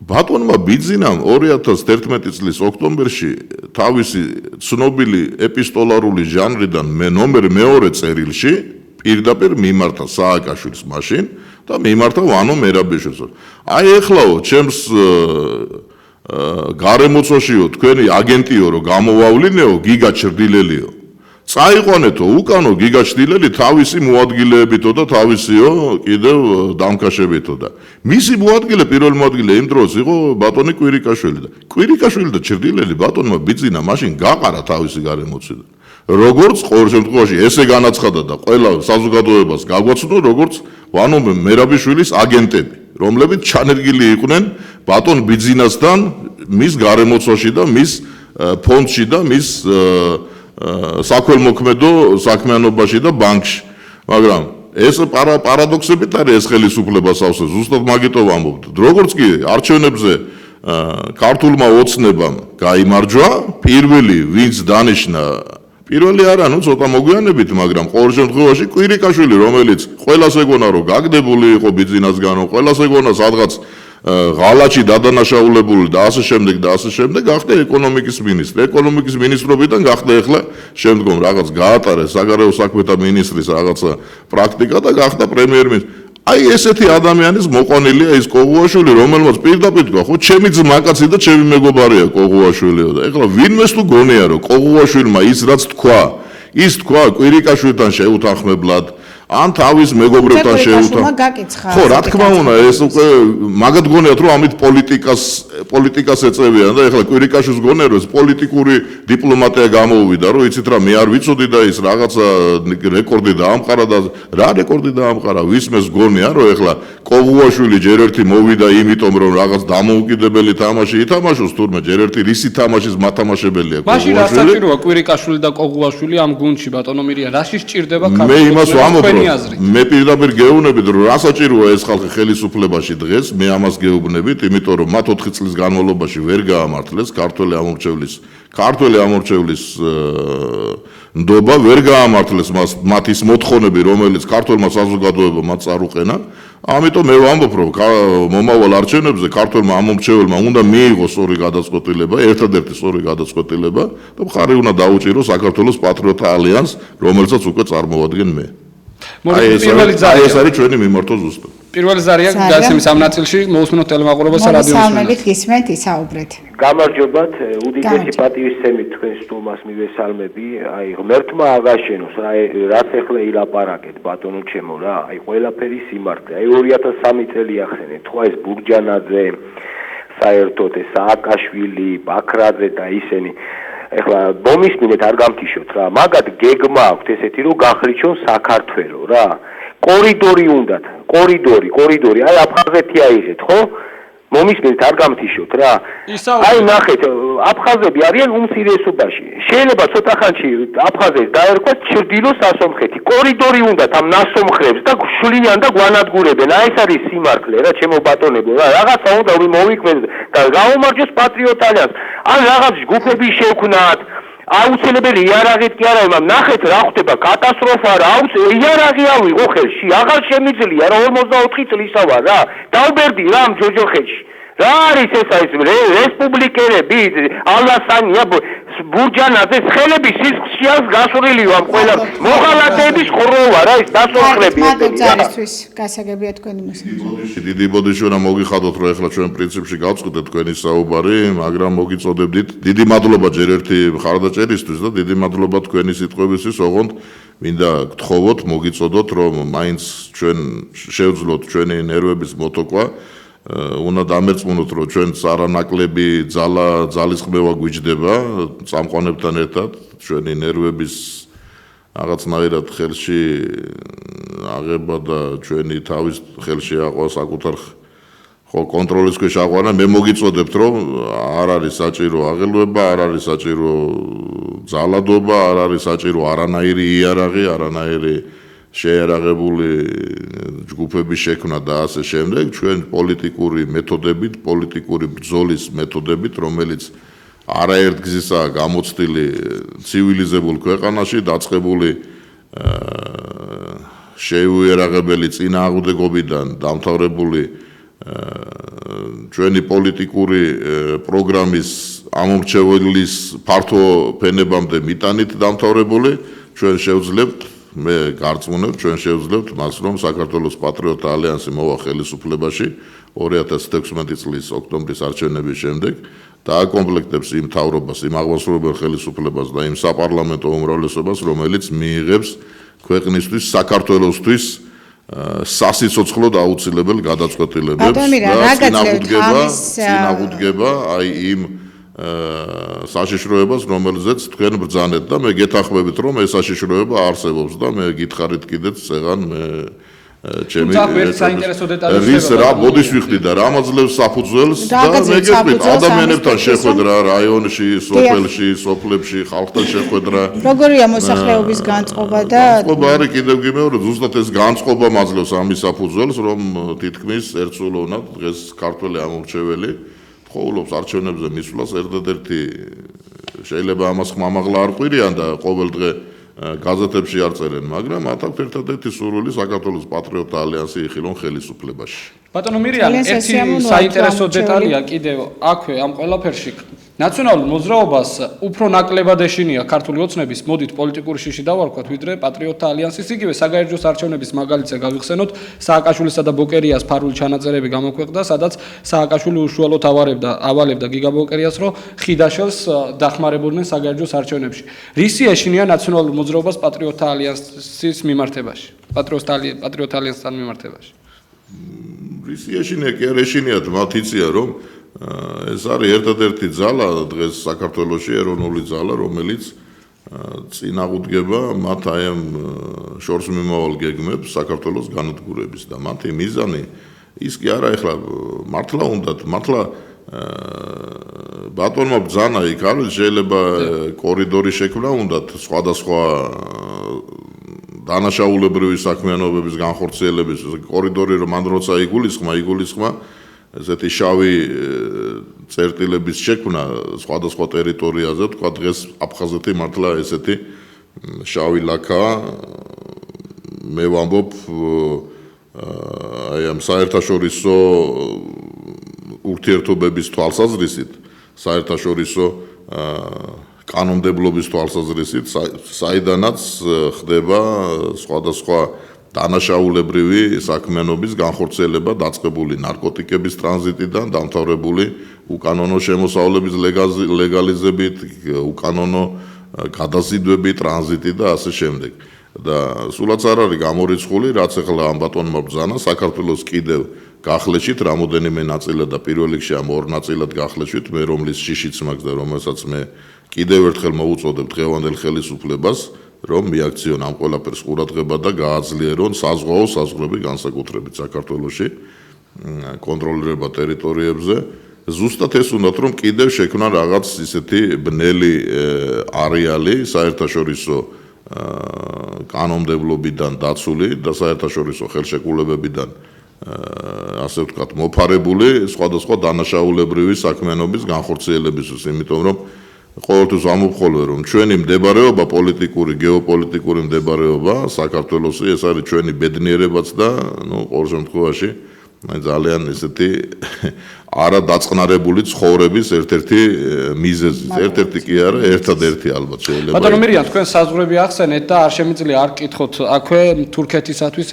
ბატონმა ბიძინამ 2011 წლის ოქტომბერში თავისი ცნობილი ეპისტოლარული ჟანრიდან ნომერ მეორე წერილში პირდაპირ მიმართა სააკაშვილს მაშინ და მიმართა ვანო მერაბიშვილს. აი ეხლაო ჩემს გარემოცვაშიო თქვენი აგენტიო რომ გამოვავლინეო გიგა ჩრდილელიო. წაიყვანეთო უკანო გიგაჩდილელი თავისი მოადგილეებითო და თავისიო კიდევ დამკაშებითო და მისი მოადგილე პირველი მოადგილე იმ დროს იყო ბატონი კვირიკაშვილი და კვირიკაშვილი და ჩრდილელი ბატონმა ბიძინა მაშინ გაყარა თავისი გარემოცვიდან როგორც ყოველ შემთხვევაში ესე განაცხადა და ყველა საზოგადოებას გაგვაცნო როგორც ვანო მერაბიშვილის აგენტები რომლებიც ჩანერგილი იყვნენ ბატონ ბიძინასთან მის გარემოცვაში და მის ფონდში და მის საქველმოქმედო საქმიანობაში და ბანკში. მაგრამ ეს პარადოქსებით არის ეს ხელისუფლება სავსე ზუსტად მაგიტო ვამბობთ. როგორც კი არჩევნებზე ქართულმა ოცნებამ გაიმარჯვა, პირველი ვინც დანიშნა პირველი არა, ნუ ცოტა მოგვიანებით, მაგრამ ყოველ შემთხვევაში კვირიკაშვილი, რომელიც ყველას ეგონა რომ გაგდებული იყო ბიძინასგანო, ყველას ეგონა სადღაც ღალაჩი დადანაშაულებული და ასე შემდეგ გახდა ეკონომიკის მინისტრი. ეკონომიკის მინისტრობიდან გახდა ახლა შემდგომ რაღაც გაატარეს საგარეო საქმეთა მინისტრის რაღაცა პრაქტიკა და გახდა პრემიერ-მინისტრი. აი ესეთი ადამიანის მოყვანილია ის კოღუაშვილი, რომელმაც პირდაპირ თქვა, ხო, ჩემი ძმაკაცი და ჩემი მეგობარია კოღუაშვილიო და ახლა ვინმეს თუ გონია რომ კოღუაშვილმა ის რაც თქვა, ის თქვა კვირიკაშვილთან შეუთანხმებლად ან თავის მეგობრებთან შეუთანხმებლად. ხო, რა თქმა უნდა, ეს უკვე მაგათ გონიათ რომ ამით პოლიტიკას ეწევიან და ახლა კვირიკაშვილს გონია რომ ეს პოლიტიკური დიპლომატია გამოუვიდა, რომ იცით რა, მე არ ვიცოდი და ის რაღაცა რეკორდი დაამყარა და რა რეკორდი დაამყარა, ვისმეს გონია რომ ახლა კოღუაშვილი ჯერ ერთი მოვიდა იმიტომ რომ რაღაც დამოუკიდებელი თამაში ითამაშოს, თურმე ჯერ ერთი რისი თამაშის მათამაშებელია კოღუაშვილი. მაშინ რა საჭიროა კვირიკაშვილი და კოღუაშვილი ამ გუნდში ბატონო მირია, რაში სჭირდება ქართული? მე იმას ვამბობ, მე პირდაპირ გეუბნებით რომ რა საჭიროა ეს ხალხი ხელისუფლებაში დღეს, მე ამას გეუბნებით, იმიტომ რომ მათ 4 წლის განმავლობაში ვერ გაამართლეს ქართველი ამორჩევლის ნდობა, ვერ გაამართლეს მათ ის მოთხოვნები, რომელიც ქართველმა საზოგადოებამ მათ წარუყენა. ამიტომ მე ვამბობ, რომ მომავალ არჩევნებზე ქართველმა ამომრჩეველმა უნდა მიიღოს სწორი გადაწყვეტილება, ერთადერთი სწორი გადაწყვეტილება და მხარი უნდა დაუჭიროს საქართველოს პატრიოტთა ალიანსს, რომელსაც უკვე წარმოვადგენ მე. ეს არის ჩვენი მიმართვა ზუსტად. პირველი ზარია გასცემის ამ ნაწილში მოусმინოთ ტელემაყურებელს რადიო მოსმენელით გისმენთ ისაუბრეთ. გამარჯობათ, უდიდესი პატივისცემით თქვენ სტუმარს მივესალმები. აი ღმერთმა აგაშენოს, რაც ახლა ილაპარაკეთ ბატონო ჩემო რა, აი ყველაფერი სიმართლე. აი 2003 წელი ახსენეთ, ხო ეს ბურჯანაძე, საერთოდ ეს სააკაშვილი, ბაქრაძე და ისინი ეხლა მომისმინეთ არ გამთიშოთ რა, მაგათ გეგმა აქვთ ესეთი რომ გახლიჩონ საქართველო რა. კორიდორი უნდათ, კორიდორი, აი აფხაზეთი აიღეთ, ხო? მომისმინეთ არ გამთიშოთ რა. აი ნახეთ, აფხაზები არიან უმცირესობაში. შეიძლება ცოტა ხანში აფხაზებს დაერქვათ ჩრდილო სასომხეთი. კორიდორი უნდათ ამ ნასომხრებს და შლიან და გვანადგურებენ. აი ეს არის სიმართლე რა, ჩემო ბატონებო რა. რაღაცა უნდა მოვიქმნეს და გაუმარჯოს პატრიოტ ალიანსს. ან რაღაც ჯგუფები შევქნათ. აუცილებელი იარაღით კი არა, მაგრამ ნახეთ რა ხდება, კატასტროფა რა, იარაღი ავიღო ხელში, აღარ შემიძლია რა 44 წლისა ვარ რა. დავბერდი რა ამ ჯოჯოხეთში. რა არის ეს რესპუბლიკელები, ალასანია, ბურჯანაძე, ხელები სისხლშიას გასურილი ვარ ყველა. მოღალატეების ხროვა რა ის დასოხრები ეს. ძალისთვის გასაგებია თქვენი მოსამართლე. დიდი ბოდიში უნდა მოგიხადოთ, რომ ეხლა ჩვენ პრინციპში გავწყვეტეთ თქვენი საუბარი, მაგრამ მოგიწოდებდით. დიდი მადლობა ჯერ ერთი მხარდაჭერისთვის და დიდი მადლობა თქვენი სიტყვებისთვის, ოღონდ მინდა გთხოვოთ, მოგიწოდოთ, რომ მაინც ჩვენ შევძლოთ ჩვენი ნერვების მოტოქვა. უნდა დამერწმუნოთ, რომ ჩვენც არანაკლები ძალისხმევა გვიჯდება წამყვანებთან ერთად, ჩვენი ნერვების რაღაცნაირად ხელში აღება და ჩვენი თავის ხელში აყვა საკუთარ კონტროლის ქვეშ აყვანა. მე მოგიწოდებთ, რომ არ არის საჭირო აღელვება, არ არის საჭირო ძალადობა, არ არის საჭირო არანაირი იარაღი, არანაირი შეიარაღებული ჯგუფების შექმნა და ასე შემდეგ, ჩვენ პოლიტიკური მეთოდებით, პოლიტიკური ბრძოლის მეთოდებით, რომელიც არაერთგზისაა გამოცდილი ცივილიზებულ ქვეყანაში, დაწყებული შეუიარაღებელი წინააღმდეგობიდან დამთავრებული ჩვენი პოლიტიკური პროგრამის ამორჩეველის ფართო ფენებამდე მიტანით დამთავრებული, ჩვენ შევძლებთ მე გარწმუნებ, ჩვენ შევძლებთ მას, რომ საქართველოს პატრიოტთა ალიანსი მოვა ხელისუფლებაში 2016 წლის ოქტომბრის არჩევნების შემდეგ და აკომპლექტებს იმ მთავრობას, იმ აღმასრულებელ ხელისუფლებას და იმ საპარლამენტო უმრავლესობას, რომელიც მიიღებს ქვეყნისთვის, საქართველოსთვის სასიცოცხლოდ აუცილებელ გადაწყვეტილებებს და წინააღმდეგება აი იმ საშიშროებას, რომელზეც თქვენ ბრძანეთ და მე გეთანხმებით, რომ ეს საშიშროება არსებობს და მე გითხარით კიდეც წეღან მე ჩემი რის რა ბოდიშ ვიხდი და რა მაძლევს საფუძველს და მე გეტყვით ადამიანებთან შეხვედრა რაიონში, სოფელში, სოფლებში, ხალხთან შეხვედრა. როგორია მოსახლეობის განწყობა და განწყობა არის კიდევ გიმეორე, ზუსტად ეს განწყობა მაძლევს ამის საფუძველს, რომ თითქმის ერთსულოვნად დღეს ქართველი ამორჩეველი ხოვლობს არჩევნებზე მისვლას ერთადერთი შეიძლება ამას ხმამაღლა არ ყვირიან და ყოველ დღე გაზეთებში არ წერენ, მაგრამ მათ აქვს ერთადერთი სურვილი საქართველოს პატრიოტთა ალიანსი იხილონ ხელისუფლებაში. ბატონო მირიან, ერთი საინტერესო დეტალია კიდევ აქვე ამ ყველაფერში. ნაციონალურ მოძრაობას უფრო ნაკლებად ეშინია ქართული ოცნების მოდით პოლიტიკური შიში დავარქვათ, ვიდრე პატრიოტთა ალიანსის. იგივე საგარეჯოს არჩევნების მაგალითზე გავიხსენოთ, სააკაშვილისა და ბოკერიას ფარული ჩანაწერები გამოქვეყნდა, სადაც სააკაშვილი უშუალოდ ავალებდა გიგა ბოკერიას, რომ ხიდაშელს დახმარებოდნენ საგარეჯოს არჩევნებში. რისი ეშინია ნაციონალურ მოძრაობას პატრიოტთა ალიანსის მიმართებაში? პატრიოტთა ალიანსთან მიმართებაში. რისი ეშინია კი არ ეშინიათ, მათ იციან, რომ ეს არის ერთადერთი ძალა დღეს საქართველოში, ეროვნული ძალა, რომელიც წინააღმდეგება მათ აი ამ შორს მიმავალ გეგმებს საქართველოს განადგურების და მათი მიზანი ის კი არა ეხლა მართლა უნდათ მართლა ბატონმა ბრძანა იქ არის შეიძლება კორიდორი შექმნა უნდათ სხვადასხვა დანაშაულებრივი საქმიანობების განხორციელების კორიდორი რომ მან როცა იგულისხმა ესეთი შავი წერტილების შექმნა სხვადასხვა ტერიტორიაზე, თქვა დღეს აფხაზეთი მართლა ესეთი შავი ლაქაა. მე ვამბობ აი ამ საერთაშორისო ურთიერთობების თვალსაზრისით, საერთაშორისო კანონმდებლობის თვალსაზრისით, საიდანაც ხდება სხვადასხვა დანაშაულებრივი საქმიანობის განხორციელება დაწყებული ნარკოტიკების ტრანზიტიდან, დამთავრებული უკანონო შემოსავლების ლეგალიზებით, უკანონო გადაზიდვები, ტრანზიტი და ასე შემდეგ. და სულაც არ არის გამორიცხული, რაც ახლა ამ ბატონმა ბრძანა საქართველოს კიდევ გახლეშით რამოდენიმე ნაწილად და პირველ რიგში ამ ორ ნაწილად გახლეშით, მე რომლის შიშიც მაქვს და რომელსაც მე კიდევ ერთხელ მოუწოდებ დღევანდელ ხელისუფლებას, რომ მიაქციონ ამ ყველაფერს ყურადღება და გააძლიერონ საზღვაო საზღვრები განსაკუთრებით საქართველოში კონტროლირება ტერიტორიებზე ზუსტად ეს უნდათ რომ კიდევ შექმნა რაღაც ისეთი ბნელი არეალი საერთაშორისო კანონმდებლობიდან დაცული და საერთაშორისო ხელშეკრულებებიდან ასე ვთქვათ მოფარებული სხვადასხვა დანაშაულებრივი საქმიანობის განხორციელებისთვის, იმიტომ რომ ყოველთვის ამოვხოლვე რომ ჩვენი მდებარეობა პოლიტიკური, გეოპოლიტიკური მდებარეობა საქართველოსი ეს არის ჩვენი ბედნიერებაც და ყოველ შემთხვევაში ძალიან ისეთი არადაწყნარებული ცხოვრების ერთ-ერთი მიზეზი, ერთ-ერთი კი არა, ერთადერთი ალბათ შეიძლება. ბატონო მირიან, თქვენ საზღვრები ახსენეთ და არ შემიძლია არ გკითხოთ აქვე თურქეთისათვის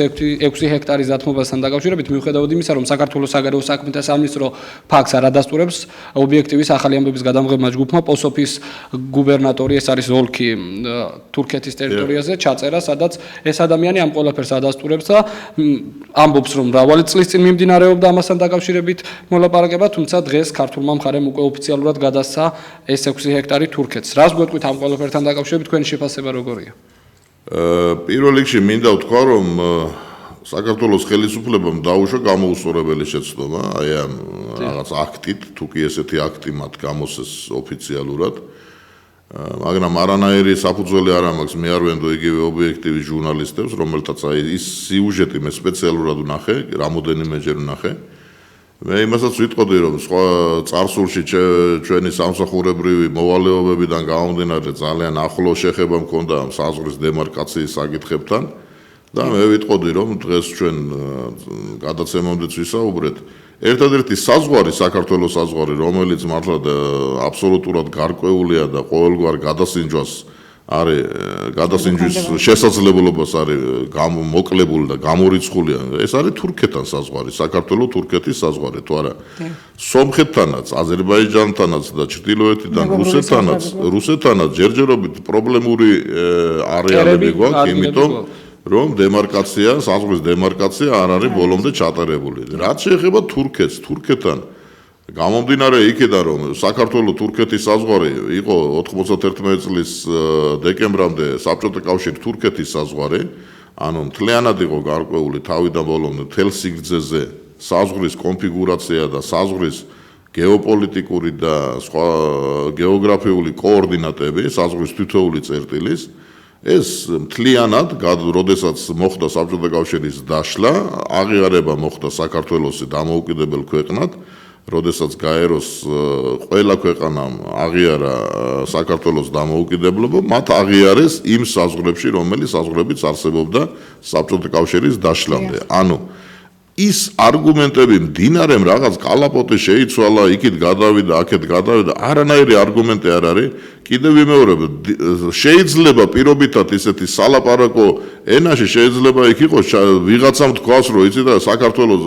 6 ჰექტარის დათმობასთან დაკავშირებით, მიუხედავად იმისა, რომ საქართველოს საგარეო საქმეთა სამინისტრო ფაქტს არ ადასტურებს, ობიექტივის ახალი ამბების გადამღებმა ჯგუფმა პოსოფის გუბერნატორი, ეს არის ოლქი თურქეთის ტერიტორიაზე, ჩაწერა, სადაც ეს ადამიანი ამ ყველაფერს ადასტურებს და ამბობს, რომ მრავალი წლის წინ მიმდინარეობდა ამასთან დაკავშირებით მოლაპარაკება, თუმცა დღეს ქართულმა მხარემ უკვე ოფიციალურად გადასცა ეს 6 ჰექტარი თურქეთს. რას გვეტყვით ამ ყველაფერთან დაკავშირებით, თქვენი შეფასება როგორია? პირველ რიგში მინდა ვთქვა, რომ საქართველოს ხელისუფლებამ დაუშვა გამოუსწორებელი შეცდომა, აი ამ რაღაც აქტით, თუ კი ესეთი აქტი მათ გამოსცეს ოფიციალურად. მაგრამ არანაირი საფუძველი არ მაქვს, მე არ ვენდო იგივე ობიექტივის ჟურნალისტებს, რომელთაც აი ის სიუჟეტი მე სპეციალურად ვნახე, რამოდენიმეჯერ ვნახე. მე იმასაც ვიტყოდი, რომ სხვა წარსულში ჩვენი სამსახურებრივი მოვალეობებიდან გამომდინარე ძალიან ახლო შეხება მქონდა ამ საზღვრის დემარკაციის საკითხებთან და მე ვიტყოდი, რომ დღეს ჩვენ გადაცემამდეც ვისაუბრეთ, ერთადერთი საზღვარი, საქართველოს საზღვარი, რომელიც მართლა აბსოლუტურად გარკვეულია და ყოველგვარ გადასინჯვას არის გადასინჯვის შესაძლებლობას არის მოკლებული და გამორიცხულია. ეს არის თურქეთთან საზღვარი, საქართველო-თურქეთის საზღვარი, თუ არა. სომხეთთანაც, აზერბაიჯანთანაც და ჩრდილოეთიდან რუსეთთანაც ჯერჯერობით პრობლემური არეალები გვაქვს, იმიტომ რომ დემარკაცია, საზღვრის დემარკაცია არ არის ბოლომდე ჩატარებული. რაც შეეხება თურქეთს, თურქეთთან გამომდინარე იქიდან რომ საქართველო-თურქეთის საზღვარი იყო 91 წლის დეკემბრამდე საბჭოთა კავშირის თურქეთის საზღვარი, ანუ მთლიანად იყო გარკვეული თავიდან ბოლომდე მთელ სიგრძეზე საზღვრის კონფიგურაცია და საზღვრის გეოპოლიტიკური და სხვა გეოგრაფიული კოორდინატები, საზღვრის თითოეული წერტილის ეს მთლიანად, როდესაც მოხდა საბჭოთა კავშირის დაშლა, აღიარება მოხდა საქართველოს დამოუკიდებელ ქვეყნად, როდესაც გაეროს ყველა ქვეყანამ აღიარა საქართველოს დამოუკიდებლობა, მათ აღიარეს იმ საზღვრებში, რომელიც საზღვრებიც არსებობდა საბჭოთა კავშირის დაშლამდე. ანუ ის არგუმენტები მდინარემ რაღაც კალაპოტი შეიცვალა, იქით გადავიდა, აქეთ გადავიდა, არანაირი არგუმენტი არ არის. კიდევ ვიმეორებ, შეიძლება პირობითად ისეთი სალაპარაკო ენაში შეიძლება იქ იყოს ვიღაცამ თქვას, რომ იცი და საქართველოს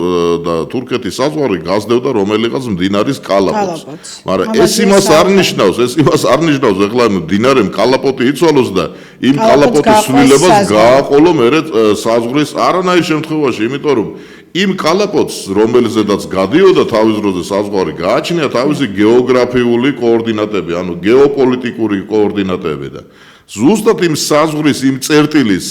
და თურქეთის საზღვარი გასდევდა რომელიღაც მდინარის კალაპოტს. მაგრამ ეს იმას არ ნიშნავს, ეხლა მდინარემ კალაპოტი იცვალოს და იმ კალაპოტის სვლილებას გააყოლო მერე საზღვრის არანაირ შემთხვევაში, იმიტომ რომ იმ კალაპოტს, რომელზედაც გადიოდა თავის დროზე საზღვარი, გააჩნია თავისი გეოგრაფიული კოორდინატები, ანუ გეოპოლიტიკური კოორდინატები და ზუსტად იმ საზღვრის იმ წერტილის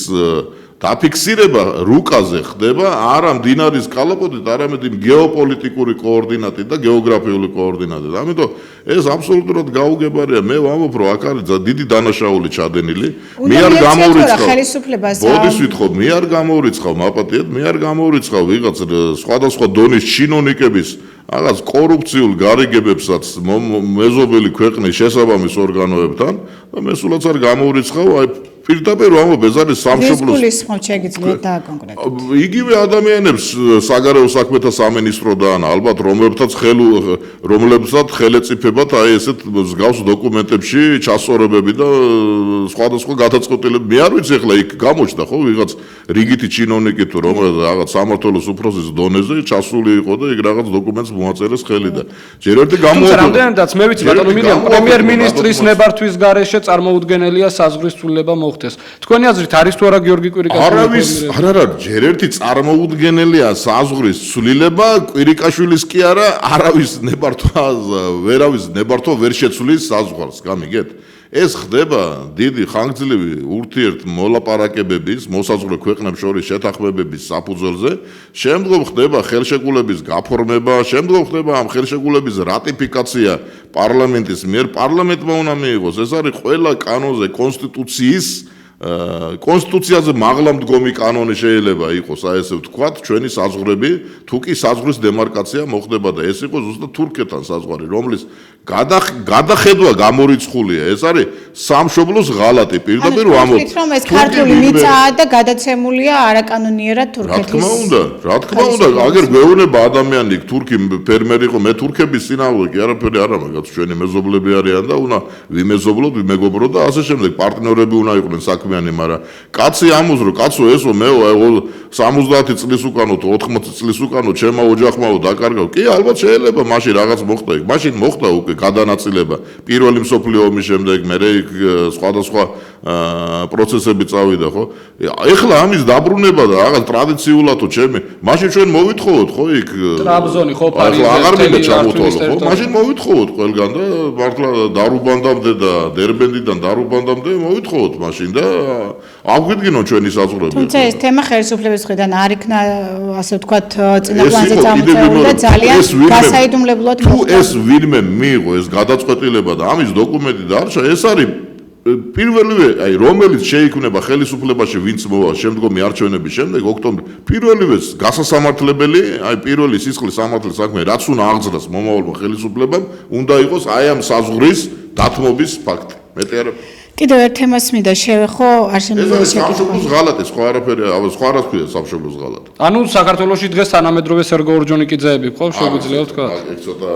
დაფიქსირება რუკაზე ხდება არა მდინარის კალაპოტით, არამედ იმ გეოპოლიტიკური კოორდინატით და გეოგრაფიული კოორდინატით. ამიტომ ეს აბსოლუტურად გაუგებარია. მე ვამბობ, რომ აქ არის დიდი დანაშაული ჩადენილი. მე არ გამოვრიცხავ ხელისუფლებას. ბოდის ვითხოვ, მე არ გამოვრიცხავ, მაპატიეთ, მე არ გამოვრიცხავ ვიღაც სხვადასხვა დონის ჩინოვნიკების რაღაც კორუფციულ გარიგებებსაც მეზობელი ქვეყნის შესაბამის ორგანოებთან და მე სულაც არ გამოვრიცხავ, აი პირდაპირ ვამბობ, ეს არის სამშობლოს გულისხმობ შეგიძლიათ დააკონკრეტოთ. იგივე ადამიანებს საგარეო საქმეთა სამინისტროდან ალბათ რომლებსაც ხელეწიფებათ აი ესეთ მსგავს დოკუმენტებში ჩასწორებები და სხვადასხვა გადაწყვეტილებები. მე არ ვიცი ახლა იქ გამოჩნდა ხო ვიღაც რიგითი ჩინოვნიკი თუ რაღაც სამართლოს უფროსის დონეზე ჩასული იყო და იქ რაღაც დოკუმენტს მოაწერეს ხელი და ჯერ ერთი თუმცა რამდენადაც მე ვიცი ბატონო მირიან პრემიერ-მინისტრის ნებართვის გარეშე წარმოუდგენელია საზღვრის ცვლილება მოხდეს. თქვენი აზრით არის თუ არა გიორგი კვირიკაშვილის არა, ჯერ ერთი წარმოუდგენელია საზღვრის ცვლილება, კვირიკაშვილის კი არა, არავის ნებართვა ვერ შეცვლის საზღვარს, გამიგეთ? ეს ხდება დიდი ხანგრძლივი ურთიერთმოლაპარაკებების, მოსაზღვრე ქვეყნებს შორის შეთანხმებების საფუძველზე, შემდგომ ხდება ხელშეკრულების გაფორმება, შემდგომ ხდება ამ ხელშეკრულების რატიფიკაცია პარლამენტის მიერ, პარლამენტმა უნდა მიიღოს, ეს არის ყველა კანონზე კონსტიტუციაზე მაღლა მდგომი კანონი შეიძლება იყოს, აი ესე ვთქვათ, ჩვენი საზღვრები, თუ კი საზღვრის დემარკაცია მოხდება და ეს იყო ზუსტად თურქეთთან საზღვარი, რომლის გადახედვა გამორიცხულია, ეს არის სამშობლოს ღალატი, პირდაპირ ვამბობ. რომ ეს ქართული მიწაა და გადაცემულია არაკანონიერად თურქეთის. რა თქმა უნდა, აგერ გვეუბნება ადამიანი, თურქი ფერმერი იყო, მე თურქების წინააღმდეგ კი არაფერი არა, მაგაც ჩვენი მეზობლები არიან და უნდა ვიმეზობლოთ, ვიმეგობროთ და ასე შემდეგ, პარტნიორები უნდა იყვნენ საქმიანი, მაგრამ კაცი ამუზრო, კაცო ესო მე 70 წლის უკანო, 80 წლის უკანო ჩემო ოჯახმაო დაკარგავ. კი, ალბათ შეიძლება, მაშინ რაღაც მოხდა იქ. მაშინ მოხდა უკვე გადანაწილება პირველი მსოფლიო ომის შემდეგ, მერე სხვადასხვა პროცესები წავიდა, ხო? ეხლა ამის დაბრუნება და რაღაც ტრადიციულადო ჩემი, მაშინ ჩვენ მოვითხოვოთ, ხო, იქ ტრაბზონი ხო პარიზი აღარ მინდა ჩამოთვალო, ხო? მაშინ მოვითხოვოთ ყველგან და მართლა დარუბანდამდე და დერბენდიდან დარუბანდამდე მოვითხოვოთ მაშინ და აგვიდგინოთ ჩვენი საზღვრები. თუმცა ეს თემა ხელისუფლების მხრიდან არ იქნა, ასე ვთქვათ, წინაპლანზე წამოწეული და ძალიან გასაიდუმლებლად თუ ეს ვინმე მიიღო ეს გადაწყვეტილება და ამის დოკუმენტი დარჩა, ეს არის პირველივე, აი რომელიც შეიქმნება ხელისუფლებაში, ვინც მოვა შემდგომი არჩევნების შემდეგ ოქტომბრი, პირველივე გასასამართლებელი, აი პირველი სისხლის სამართლის საქმე, რაც უნდა აღძრას მომავალმა ხელისუფლებამ, უნდა იყოს აი ამ საზღვრის დათმობის ფაქტი. მეტი არა. კიდევ ერთ თემას მინდა შევეხო, არჩევნების ეს სამშობლოს ღალატი, სხვა არაფერი, სხვა რა თქვია სამშობლოს ღალატი. ანუ საქართველოში დღეს თანამედროვე სერგო ორჯონიკიძეები ხო შეგვიძლია ვთქვა? ეგ ცოტა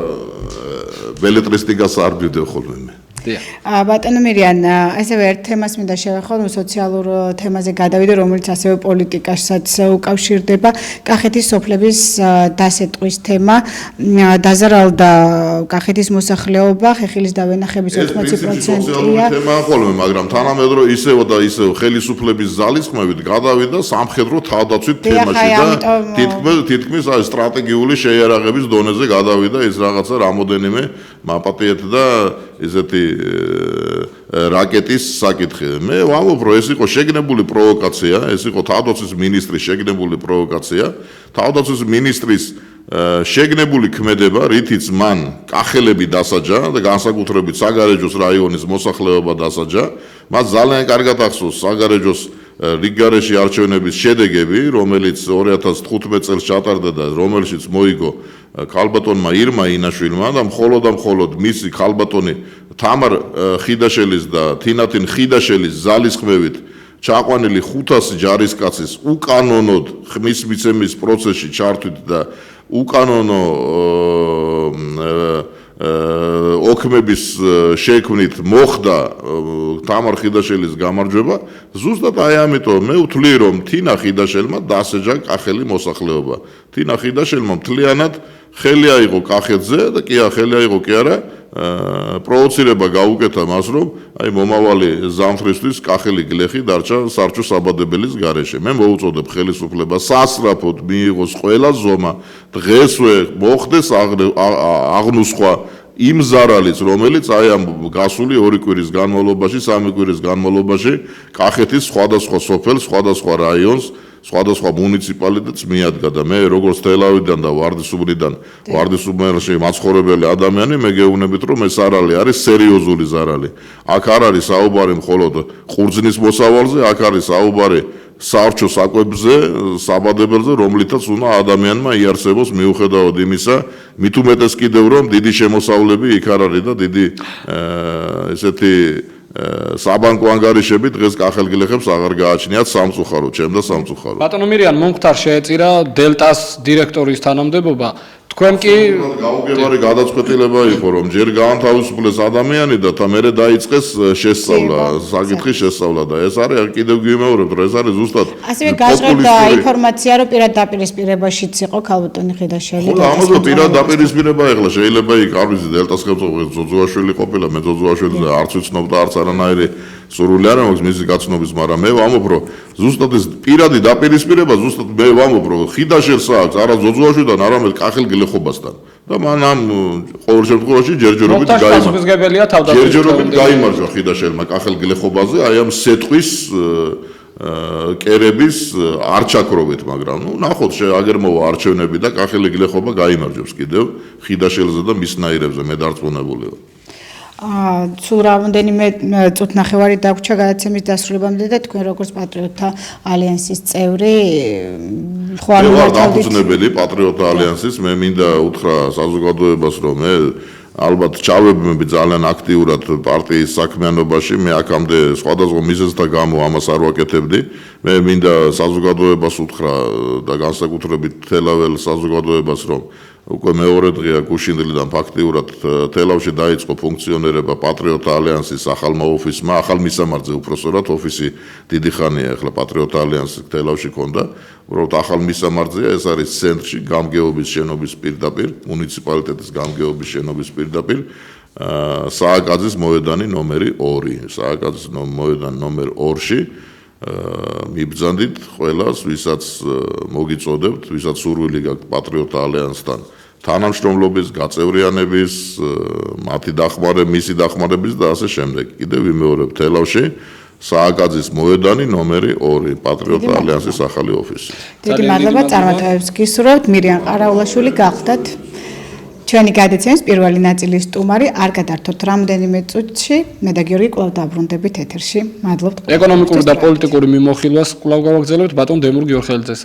ბელეტრისტიკას არ ვიდეო ხოლმე მე. ბატონო მირიან, ასევე ერთ თემას მინდა შევეხო, სოციალურ თემაზე გადავიდე, რომელიც ასევე პოლიტიკასაც უკავშირდება. კახეთის სოფლების დასეტყვის თემა, დაზარალდა კახეთის მოსახლეობა, ხეხილის დავენახების 80%-ია. თემაა ხოლმე, მაგრამ თანამედროვე ისევ და ისევ ხელისუფლების ძალისხმევით გადავიდა სამხედრო თავდაცვით თემაში და თითქმის აი სტრატეგიული შეიარაღების დონეზე გადავიდა ის რაღაცა რამოდენიმე მაპატიეთ და ესეთი რაკეტის საკითხი. მე ვამბობ, რომ ეს იყო შეგნებული პროვოკაცია, ეს იყო თავდაცვის მინისტრის შეგნებული პროვოკაცია, თავდაცვის მინისტრის შეგნებული ქმედება, რითიც მან კახელები დასაჯა და განსაკუთრებით საგარეჯოს რაიონის მოსახლეობა დასაჯა. მას ძალიან კარგად ახსოვს საგარეჯოს რიგგარეში არჩევნების შედეგები, რომელიც 2015 წელს ჩატარდა და რომელშიც მოიგო ქალბატონმა ირმა ინაშვილმა და მხოლოდ მისი ქალბატონი თამარ ხიდაშელის და თინათინ ხიდაშელის ძალისხმევით ჩაყვანილი 500 ჯარისკაცის უკანონოდ ხმის მიცემის პროცესში ჩართვით და უკანონო ოქმების შექმნით მოხდა თამარ ხიდაშელის გამარჯვება. ზუსტად აი ამიტომ მე ვთვლი, რომ თინა ხიდაშელმა დასაჯა კახელი მოსახლეობა. თინა ხიდაშელმა მთლიანად ხელი აიღო კახეთზე და კი ხელი აიღო კი არა, პროვოცირება გაუკეთა მას, რომ აი მომავალი ზამთრისთვის კახელი გლეხი დარჩა სარჩო საბადებელის გარეშე. მე მოვუწოდებ ხელისუფლებას სასწრაფოდ მიიღოს ყველა ზომა, დღესვე მოხდეს აღნუსხვა იმ ზარალიც, რომელიც აი ამ გასული 2 კვირის განმავლობაში, 3 კვირის განმავლობაში კახეთის სხვადასხვა სოფელს, სხვადასხვა რაიონს, სხვადასხვა მუნიციპალიტეტს მიადგა და მე როგორც თელავიდან და ვარდისუბანში მაცხოვრებელი ადამიანი მე გეუბნებით, რომ ეს ზარალი არის სერიოზული ზარალი. აქ არ არის საუბარი მხოლოდ ყურძნის მოსავალზე, აქ არის საუბარი საარჩო საკვებზე, საბადებელზე, რომლითაც უნდა ადამიანმა იარსებოს მიუხედავად იმისა, მით უმეტეს კიდევ რომ დიდი შემოსავლები იქ არ არის და დიდი ესეთი საბანკო ანგარიშები დღეს კახელგლეხებს აღარ გააჩნიათ სამწუხაროდ, ჩემ და სამწუხაროდ. ბატონო მირიან, მომხდარ შეეწირა დელტას დირექტორის თანამდებობა. თქვენ კი გაუგებარი გადაწყვეტილება იყო, რომ ჯერ გაანთავისუფლეს ადამიანი და მერე დაიწყეს შესწავლა, საკითხის შესწავლა და ეს არის კიდევ გიმეორებ, რომ ეს არის ზუსტად ასევე გაჟღერდა ინფორმაცია, რომ პირად დაპირისპირებაშიც იყო ქალბატონი ხიდაშელი. ხო, ამაზე პირად დაპირისპირება ეხლა შეიძლება იქ არ ვიცი დელტას ხელმძღვანელი ძოძუაშვილი ყოფილა, მე ძოძუაშვილზე არც ვიცნობ და არც არანაირი სურვილი არ მაქვს მისი გაცნობის, მაგრამ მე ვამბობ, რომ ზუსტად ეს პირადი დაპირისპირება, ზუსტად მე ვამბობ, რომ ხიდაშელს აქვს არა ძოძუაშვილთან, არამედ კახელგლეხობასთან. და მან ამ ყოველ შემთხვევაში ჯერჯერობით პასუხისმგებელია ჯერჯერობით გაიმარჯვა ხიდაშელმა კახელგლეხობაზე აი ამ სეტყვის კერების არჩაქრობით, მაგრამ ნახოთ აგერ მოვა არჩევნები და კახელგლეხობა გაიმარჯვებს კიდევ ხიდაშელზე და მისნაირებზე მე დარწმუნებული ვარ. სულ რამდენიმე წუთნახევარი დაგვრჩა გადაცემის დასრულებამდე და თქვენ როგორც პატრიოტთა ალიანსის წევრი ხوار დამფუძნებელი პატრიოტთა ალიანსის მე მინდა უთხრა საზოგადოებას რომ მე ალბათ ჩავებმები ძალიან აქტიურად პარტიის საქმიანობაში მე აქამდე სხვადასხვა მიზეზთა გამო ამას არ ვაკეთებდი მე მინდა საზოგადოებას უთხრა და განსაკუთრებით თელაվել საზოგადოებას რომ უკვე მეორე დღეა გუშინდლიდან ფაქტიურად თელავში დაიწყო ფუნქციონირება პატრიოტთა ალიანსის ახალმა ოფისმა, ახალ მისამართზე უпроსორად ოფისი დიდი ხანია ახლა პატრიოტთა ალიანსის თელავში ქონდა. უბრალოდ ახალ მისამართზეა, ეს არის ცენტრში გამგეობის შენობის პირდაპირ, მუნიციპალიტეტის გამგეობის შენობის პირდაპირ. სააკაძის მოედანი ნომერი 2. სააკაძის მოედანი ნომერ 2-ში მიბრძანდით ყველას, ვისაც მოგიწოდებთ, ვისაც სურვილი გაქვთ პატრიოტთა ალიანსთან თანამშრომლობის, გაწევრიანების, მისი დახმარების და ასე შემდეგ. კიდევ ვიმეორებ თელავში სააკაძის მოედანი ნომერი 2, პატრიოტთა ალიანსის ახალი ოფისი. დიდი მადლობა წარმატებებს გისურვებთ. მირიან ყარაულაშვილი გახდათ ჩვენი გადაცემის პირველი ნაწილის სტუმარი. არ გადართოთ რამდენიმე წუთში. მე და გიორგი კვლავ დაბრუნდებით ეთერში. მადლობთ. ეკონომიკური და პოლიტიკური მიმოხილვას კვლავ გავაგრძელებთ ბატონ დემურ გიორხელიძეს.